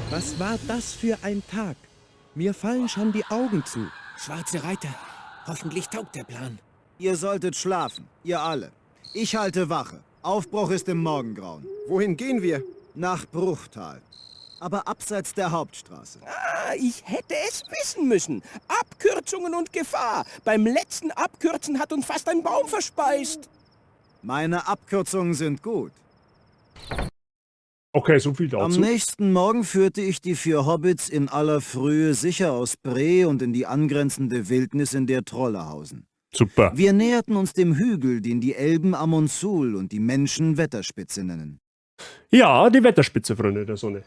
Was war das für ein Tag? Mir fallen schon die Augen zu. Schwarze Reiter. Hoffentlich taugt der Plan. Ihr solltet schlafen, ihr alle. Ich halte Wache. Aufbruch ist im Morgengrauen. Wohin gehen wir? Nach Bruchtal. Aber abseits der Hauptstraße. Ah, ich hätte es wissen müssen. Abkürzungen und Gefahr. Beim letzten Abkürzen hat uns fast ein Baum verspeist. Meine Abkürzungen sind gut. Okay, so viel Am dazu. nächsten Morgen führte ich die 4 Hobbits in aller Frühe sicher aus Bree und in die angrenzende Wildnis, in der Trolle hausen. Super. Wir näherten uns dem Hügel, den die Elben Amonsul und die Menschen Wetterspitze nennen. Ja, die Wetterspitze, Freunde der Sonne.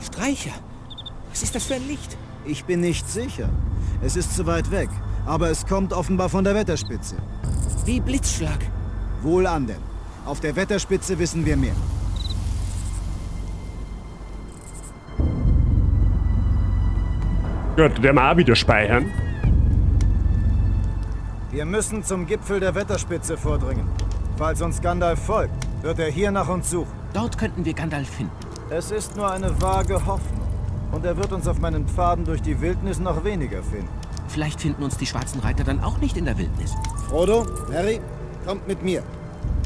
Streicher. Was ist das für ein Licht? Ich bin nicht sicher. Es ist zu weit weg, aber es kommt offenbar von der Wetterspitze. Wie Blitzschlag. Wohlan denn. Auf der Wetterspitze wissen wir mehr. Gut, werden wir auch wieder speichern. Wir müssen zum Gipfel der Wetterspitze vordringen. Falls uns Gandalf folgt, wird er hier nach uns suchen. Dort könnten wir Gandalf finden. Es ist nur eine vage Hoffnung. Und er wird uns auf meinen Pfaden durch die Wildnis noch weniger finden. Vielleicht finden uns die schwarzen Reiter dann auch nicht in der Wildnis. Frodo, Merry, kommt mit mir.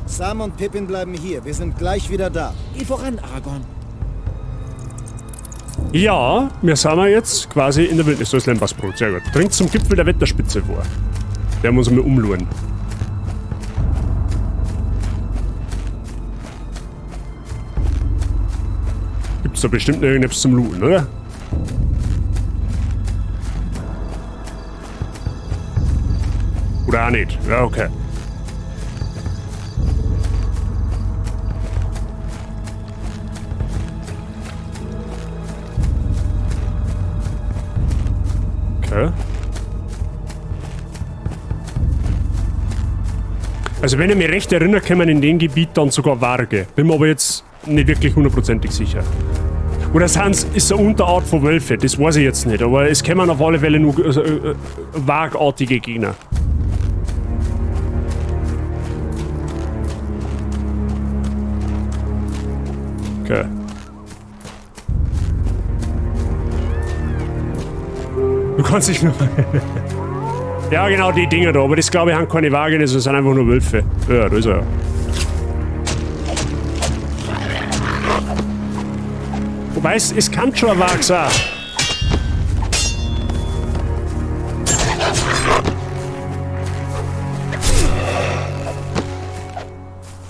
Sam und Pippin bleiben hier. Wir sind gleich wieder da. Geh voran, Aragorn. Ja, wir sind jetzt quasi in der Wildnis. Da ist Lembersbrot, sehr gut. Dringt zum Gipfel der Wetterspitze vor. Der muss mal umluren. Gibt's da bestimmt noch irgendetwas zum Looten, oder? Oder auch nicht. Ja, okay. Okay. Also wenn ich mich recht erinnere, kann man in dem Gebiet dann sogar Warge. Bin mir aber jetzt nicht wirklich hundertprozentig sicher. Oder ist eine Unterart von Wölfe, das weiß ich jetzt nicht, aber es kommen auf alle Fälle nur wagartige Gegner. Okay. Du kannst dich nur... Ja, genau, die Dinger da. Aber das, glaube ich, haben keine Wagen, das sind einfach nur Wölfe. Ja, da ist er. Wobei, es kann schon ein Wag sein.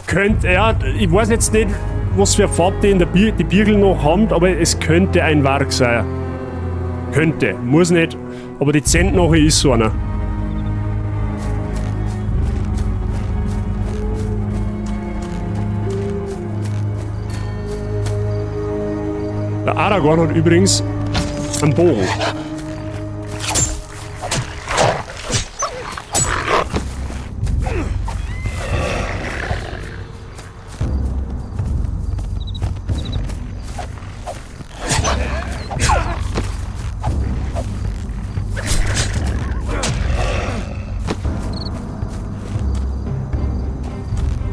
Könnte, ja, ich weiß jetzt nicht, was für Farbe die in der die Birgel noch haben, aber es könnte ein Warg sein. Könnte, muss nicht, aber dezent nachher ist so einer. Der Aragorn hat übrigens einen Bogen.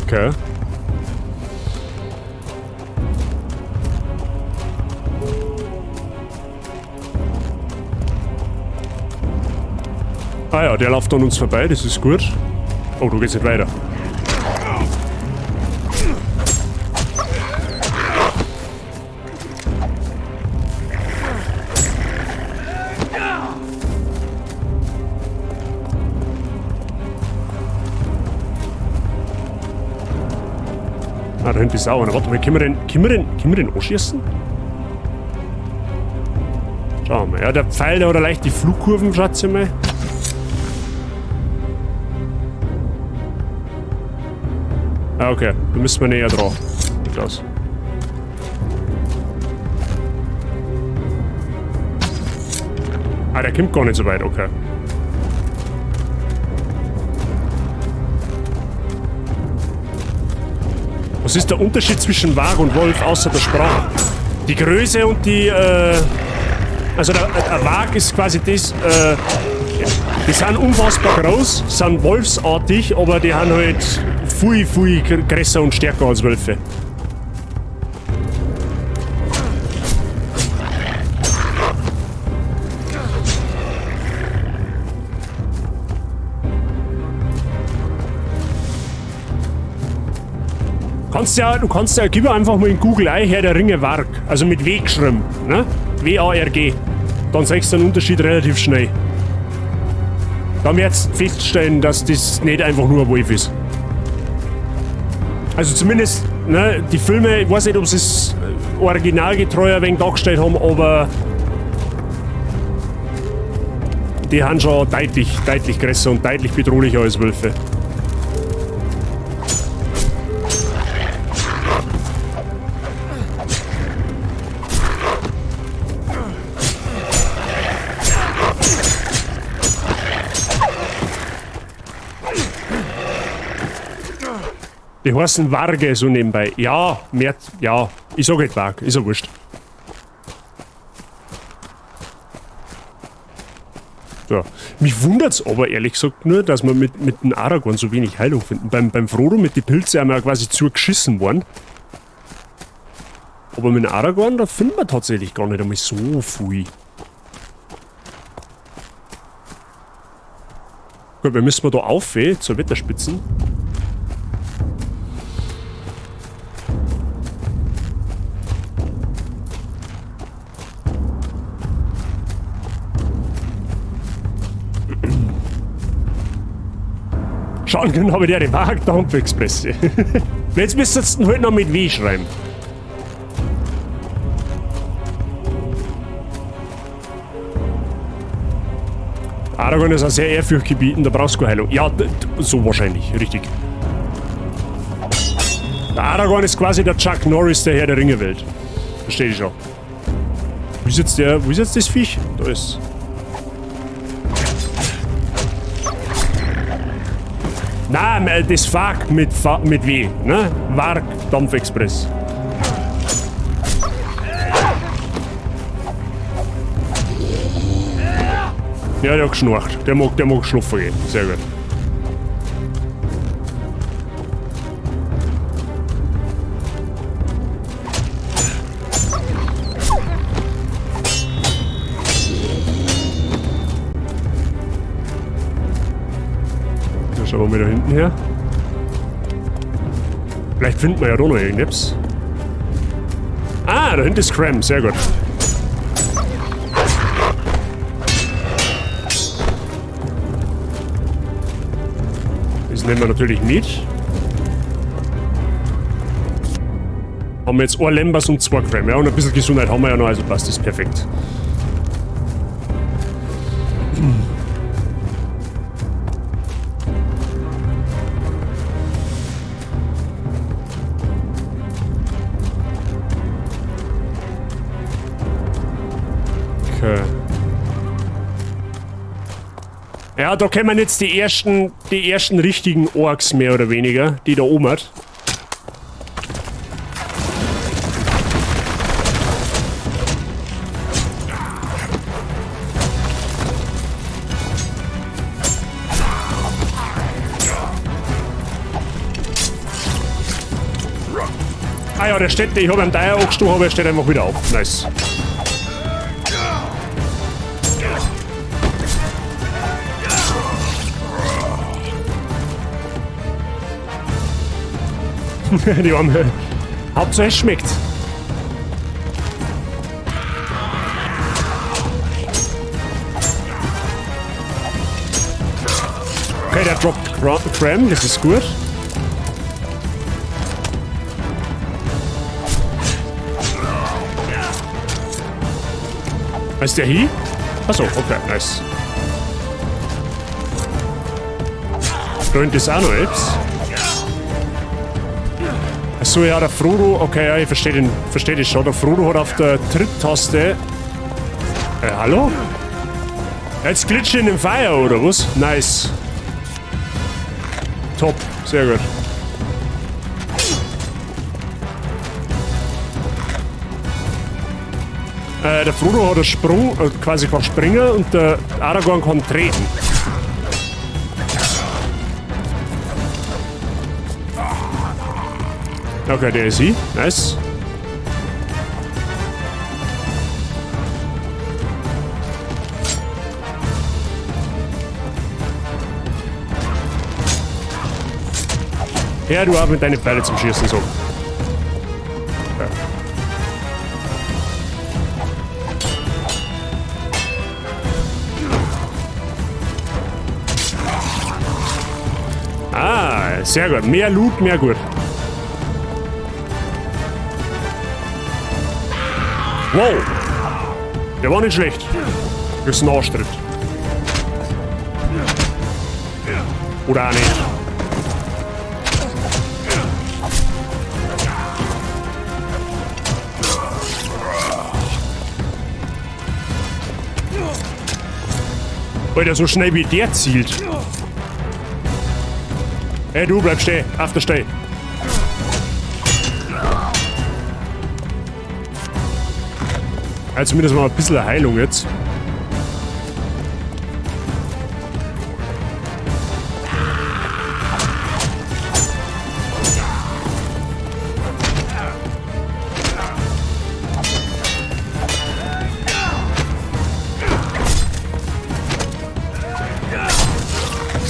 Okay. Ah ja, der läuft an uns vorbei, das ist gut. Oh, du gehst nicht weiter. Ah, da hinten ist auch einer. Warte mal, können wir den anschießen? Schauen wir mal. Ja, der Pfeil, der hat leicht die Flugkurven, schätze ich mal. Ah, okay. Da müssen wir näher dran. Sieht aus. Ah, der kommt gar nicht so weit, okay. Was ist der Unterschied zwischen Wag und Wolf außer der Sprache? Die Größe und die, also der Wag ist quasi das, die sind unfassbar groß, sind wolfsartig, aber die haben halt viel größer und stärker als Wölfe. Du kannst ja, gib einfach mal in Google ein, Herr der Ringe Warg, also mit W geschrieben, ne? W-A-R-G. Dann siehst du den Unterschied relativ schnell. Dann wirst du feststellen, dass das nicht einfach nur ein Wolf ist. Also zumindest, ne, die Filme, ich weiß nicht, ob sie es originalgetreu ein wenig dargestellt haben, aber die haben schon deutlich größer und deutlich bedrohlicher als Wölfe. Die heißen Warge so nebenbei. Ja, mehr, ja, ich sag nicht Warg, ist ja wurscht. So. Mich wundert's aber ehrlich gesagt nur, dass wir mit dem Aragorn so wenig Heilung finden. Beim Frodo mit den Pilzen haben wir ja quasi zugeschissen worden. Aber mit dem Aragorn, da finden wir tatsächlich gar nicht einmal so viel. Gut, wir müssen da auf, zur Wetterspitzen. Schauen können, habe ich ja den Dampfexpress. Jetzt müsstest du halt noch mit W schreiben. Aragorn ist ein sehr ehrfurchtgebietend, da brauchst du keine Heilung. Ja, so wahrscheinlich, richtig. Der Aragorn ist quasi der Chuck Norris der Herr der Ringe-Welt. Verstehe ich schon. Wo ist jetzt das Viech? Da ist. Nein, das Fag mit W, ne? Varg Dampfexpress. Ja, der hat geschnarcht. Der mag schlafen gehen. Sehr gut. Schauen wir da hinten her. Vielleicht finden wir ja da noch irgendwas. Ah, da hinten ist Cram. Sehr gut. Das nehmen wir natürlich mit. Haben wir jetzt ein Lembas und 2 Cram. Ja, und ein bisschen Gesundheit haben wir ja noch, also passt das perfekt. Ja, da kommen jetzt die ersten richtigen Orks mehr oder weniger, die da oben hat. Ah ja, der steht, ich habe einen Dreier angestochen, aber er steht einfach wieder auf. Nice. Die Arme. Hauptsache es schmeckt. Okay, der droppt Cram, das ist gut. Ist der hier? Achso, okay, nice. Da hinten ist auch noch etwas. Achso, ja, der Frodo, okay, ja, ich verstehe das schon. Der Frodo hat auf der Tritt-Taste. Hallo? Jetzt glitscht in den Feuer, oder was? Nice. Top, sehr gut. Der Frodo hat einen Sprung, quasi kann springen und der Aragorn kann treten. Okay, der ist sie. Nice. Ja, du hast mit deinen Pfeile zum Schießen so. Ja. Ah, sehr gut. Mehr Loot, mehr gut. Wow! Der war nicht schlecht. Das ist ein Arschtritt. Oder auch nicht. Alter, so schnell wie der zielt. Hey, du bleib stehen. Auf der Stelle. Ja, zumindest mal ein bisschen Heilung jetzt.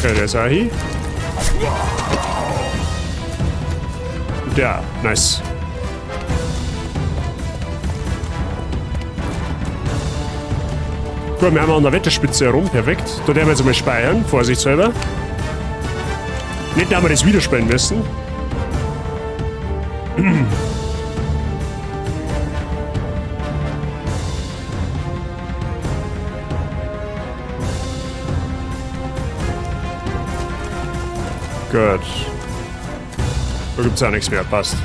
Okay, der ist auch hier. Ja, nice. Gut, wir haben an der Wetterspitze herum, perfekt. Da werden wir jetzt mal speichern, vorsichtshalber. Nicht, dass wir das wieder spielen müssen. Gut. Da gibt's auch nichts mehr, passt.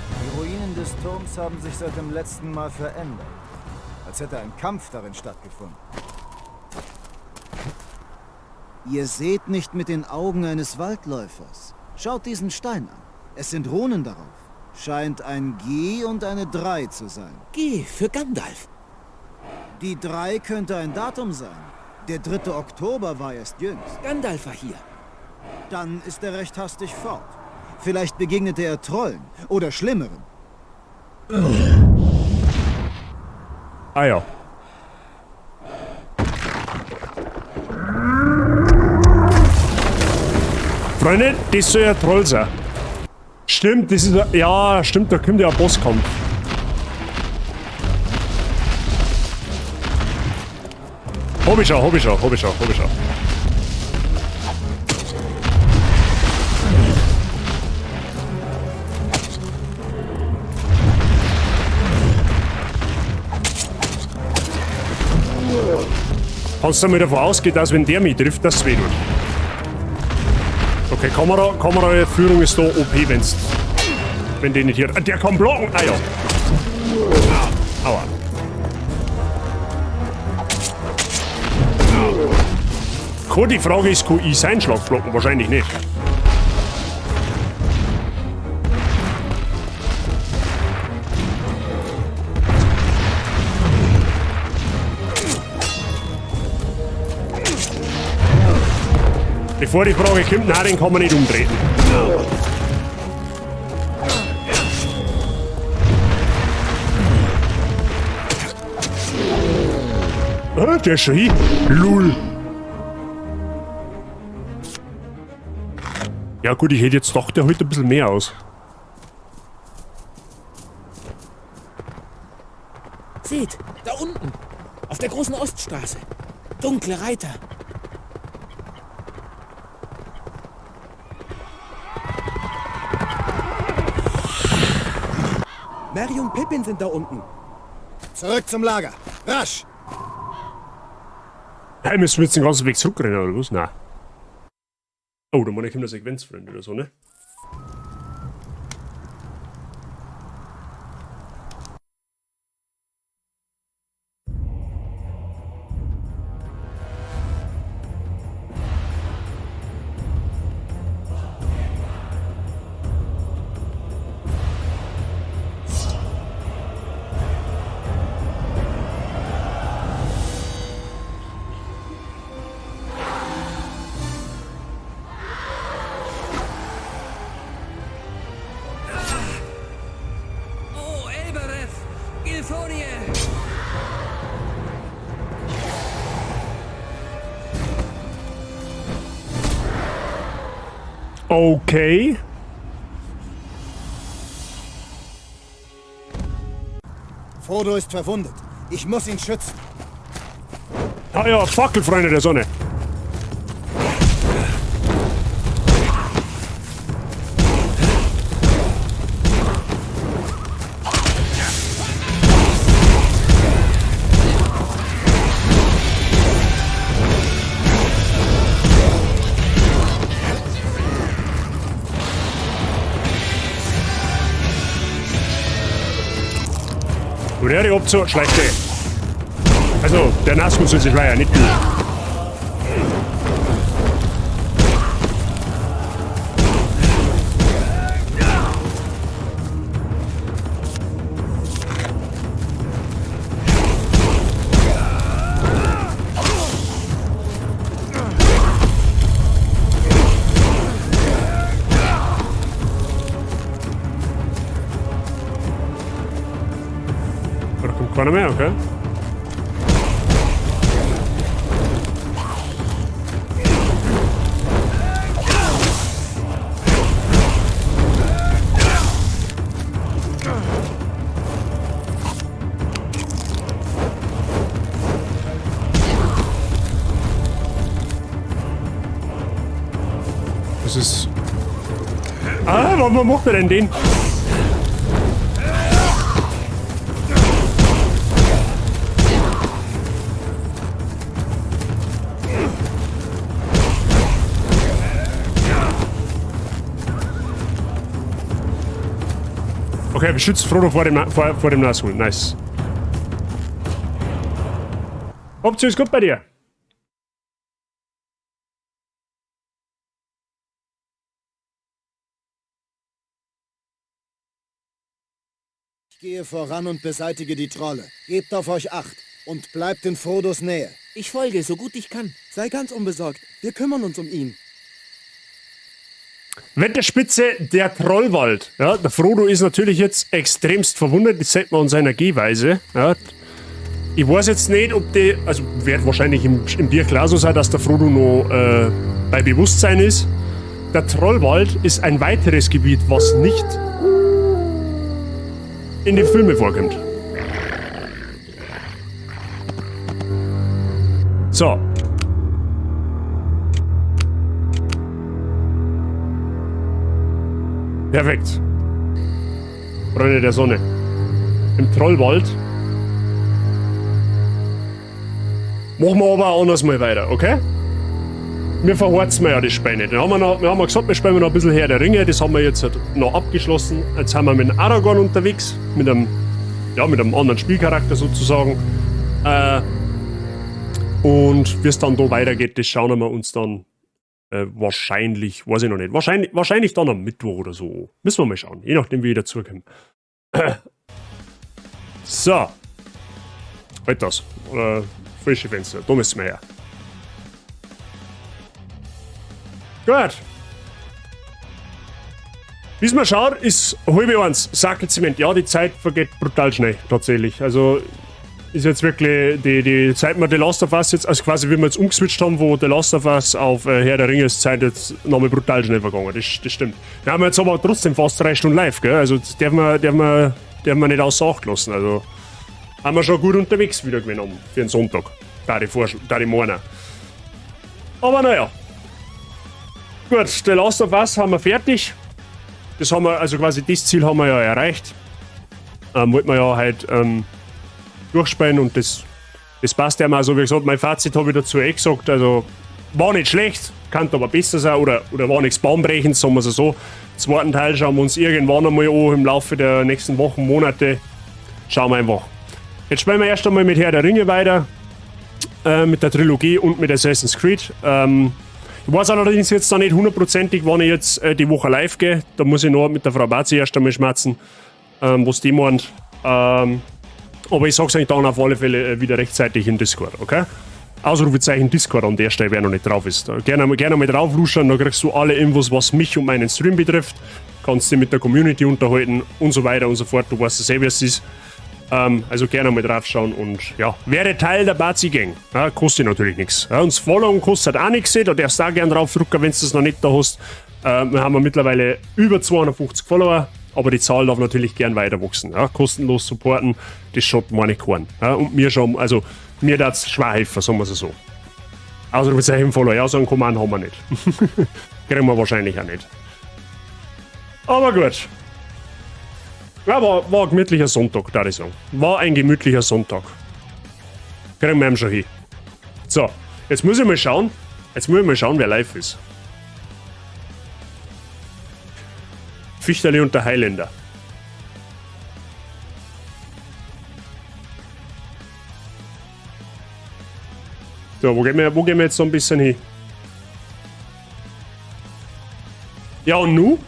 Die Ruinen des Turms haben sich seit dem letzten Mal verändert. Als hätte ein Kampf darin stattgefunden. Ihr seht nicht mit den Augen eines Waldläufers. Schaut diesen Stein an. Es sind Runen darauf. Scheint ein G und eine 3 zu sein. G für Gandalf. Die 3 könnte ein Datum sein. Der 3. Oktober war erst jüngst. Gandalf war hier. Dann ist er recht hastig fort. Vielleicht begegnete er Trollen oder Schlimmeren. Ah ja. Freunde, das soll ja Troll sein. Stimmt, das ist ja, stimmt, da kommt ja ein Bosskampf. Hab ich schon. Kannst du mal davon ausgehen, dass wenn der mich trifft, das weh tut. Okay, Kameraführung ist da OP, wenn der nicht hier... Der kann blocken! Ah ja. Aua. Cool, die Frage ist, kann ich seinen Schlag blocken? Wahrscheinlich nicht. Bevor die Frage kommt, nein, den kann man nicht umdrehen. Ah, der ist schon hin. Lul. Ja gut, ich hätte jetzt doch, der holt ein bisschen mehr aus. Seht, da unten, auf der großen Oststraße. Dunkle Reiter. Merry und Pippin sind da unten. Zurück zum Lager. Rasch! Hey, müssen wir jetzt den ganzen Weg zurückrennen oder was? Nein. Oh, da muss ich in der Sequenz, Freunde, oder so, ne? Okay. Frodo ist verwundet. Ich muss ihn schützen. Ah ja, Fackel, Freunde der Sonne. Oder die Option, schlechte. Also, der Nazgul soll sich leider nicht tun. Oder kommt keiner mehr, okay? Was macht er denn den? Okay, beschützt Frodo vor dem Nashorn. Nice. Option ist gut bei dir. Ich gehe voran und beseitige die Trolle. Gebt auf euch Acht und bleibt in Frodos Nähe. Ich folge, so gut ich kann. Sei ganz unbesorgt. Wir kümmern uns um ihn. Wetterspitze, der Trollwald. Ja, der Frodo ist natürlich jetzt extremst verwundert. Das sieht man an seiner Gehweise. Ja, ich weiß jetzt nicht, ob die, also wird wahrscheinlich im Bier klar so sein, dass der Frodo noch bei Bewusstsein ist. Der Trollwald ist ein weiteres Gebiet, was nicht in den Filmen vorkommt. So. Perfekt. Freunde der Sonne. Im Trollwald. Machen wir aber anders mal weiter, okay? Wir verhorzen ja das Spiel nicht. Wir haben gesagt, wir spielen noch ein bisschen Herr der Ringe. Das haben wir jetzt noch abgeschlossen. Jetzt sind wir mit Aragorn unterwegs. Mit einem anderen Spielcharakter sozusagen. Und wie es dann da weitergeht, das schauen wir uns dann wahrscheinlich, weiß ich noch nicht, wahrscheinlich dann am Mittwoch oder so. Müssen wir mal schauen, je nachdem wie ich dazukomme. So. Halt das. Frische Fenster, da müssen wir her. Gut. Wie es mal schaut, ist halbe eins. Sackelzement. Ja, die Zeit vergeht brutal schnell, tatsächlich. Also ist jetzt wirklich die Zeit, wir The Last of Us jetzt, also quasi wie wir jetzt umgeswitcht haben, wo The Last of Us auf Herr der Ringe ist, Zeit jetzt nochmal brutal schnell vergangen. Das stimmt. Wir haben jetzt aber trotzdem fast 3 Stunden live, gell? Also das darf man nicht außer Acht lassen. Also haben wir schon gut unterwegs wieder genommen für den Sonntag. Da die meinen. Aber naja. Gut, The Last of Us haben wir fertig. Das haben wir, also quasi das Ziel haben wir ja erreicht. Wollten wir ja halt durchspielen und das passt ja mal. Also wie gesagt, mein Fazit habe ich dazu gesagt. Also war nicht schlecht, kann aber besser sein oder war nichts bahnbrechend, sagen wir es so. Den zweiten Teil schauen wir uns irgendwann einmal an im Laufe der nächsten Wochen, Monate. Schauen wir einfach. Jetzt spielen wir erst einmal mit Herr der Ringe weiter. Mit der Trilogie und mit Assassin's Creed. Ich weiß allerdings jetzt noch nicht hundertprozentig, wann ich jetzt die Woche live gehe. Da muss ich noch mit der Frau Bazi erst einmal schmerzen, was die meint. Aber ich sag's euch dann auf alle Fälle wieder rechtzeitig in Discord, okay? Ausrufezeichen Discord an der Stelle, wer noch nicht drauf ist. Gerne mal draufruschen, dann kriegst du alle Infos, was mich und meinen Stream betrifft. Kannst dich mit der Community unterhalten und so weiter und so fort. Du weißt ja, wie es ist. Also gerne mal draufschauen und ja, wäre Teil der Bazi-Gang. Ja, kostet natürlich nichts. Ja, und das Followen kostet auch nichts. Da darfst du auch gerne draufdrücken, wenn du das noch nicht da hast. Wir haben mittlerweile über 250 Follower, aber die Zahl darf natürlich gern weiter wachsen. Ja, kostenlos supporten, das schaut meine Korn. Ja, und mir schon, also mir darf es schwer helfen, sagen wir es so. Ausrufezeichen Follower, ja, so einen Command haben wir nicht. Kriegen wir wahrscheinlich auch nicht. Aber gut. Ja, war ein gemütlicher Sonntag, da ich sagen. War ein gemütlicher Sonntag. Kriegen wir ihm schon hin. So, jetzt muss ich mal schauen. Wer live ist. Fichterli und der Highlander. So, wo gehen wir jetzt so ein bisschen hin? Ja, und nu?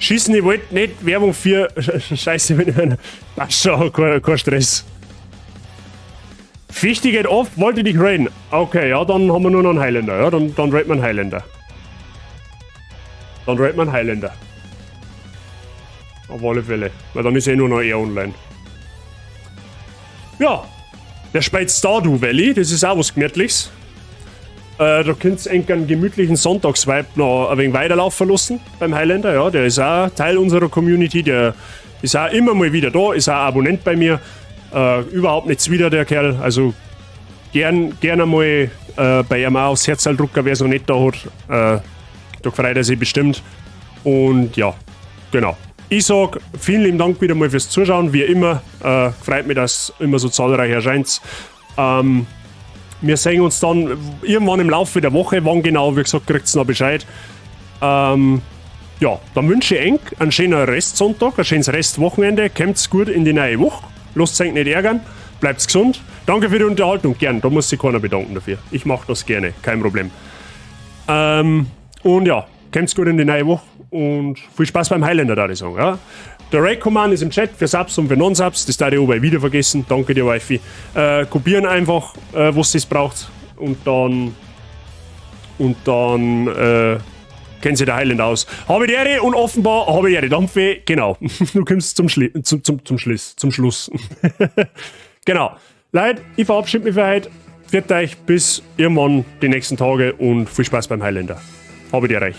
Schießen, ich wollte nicht Werbung für... Scheiße, wenn ich... Passt schon, kein Stress. Fichte geht off, wollte dich raiden. Okay, ja, dann haben wir nur noch einen Highlander. Ja, dann raid man Highlander. Auf alle Fälle. Weil dann ist nur noch er online. Ja. Der spielt Stardew Valley, das ist auch was Gemütliches. Da könnt ihr einen gemütlichen Sonntagsvibe noch ein wenig weiterlaufen lassen beim Highlander. Ja, der ist auch Teil unserer Community, der ist auch immer mal wieder da, ist auch Abonnent bei mir. Überhaupt nichts wieder, der Kerl. Also gerne mal bei ihm auch aufs Herzl drücken, wer es noch nicht da hat. Da freut er sich bestimmt. Und ja, genau. Ich sag vielen lieben Dank wieder mal fürs Zuschauen. Wie immer, freut mich, dass immer so zahlreich erscheint. Wir sehen uns dann irgendwann im Laufe der Woche. Wann genau, wie gesagt, kriegt ihr noch Bescheid. Ja, dann wünsche ich euch einen schönen Restsonntag, ein schönes Restwochenende. Kommt's gut in die neue Woche. Lasst euch nicht ärgern. Bleibt's gesund. Danke für die Unterhaltung. Gern, da muss sich keiner bedanken dafür. Ich mache das gerne, kein Problem. Und ja, kommt's gut in die neue Woche. Und viel Spaß beim Highlander, da ich sagen. Ja? Der Raid-Command ist im Chat für Subs und für Non-Subs. Das darf ich aber wieder vergessen. Danke dir, Wifi. Kopieren einfach, was es braucht. Und dann kennen Sie der Highlander aus. Habe die Ehre und offenbar habe ich die Dampfe. Genau. Du kommst zum Schluss. Genau. Leute, ich verabschiede mich für heute. Viert euch bis irgendwann die nächsten Tage und viel Spaß beim Highlander. Habe die Ehre.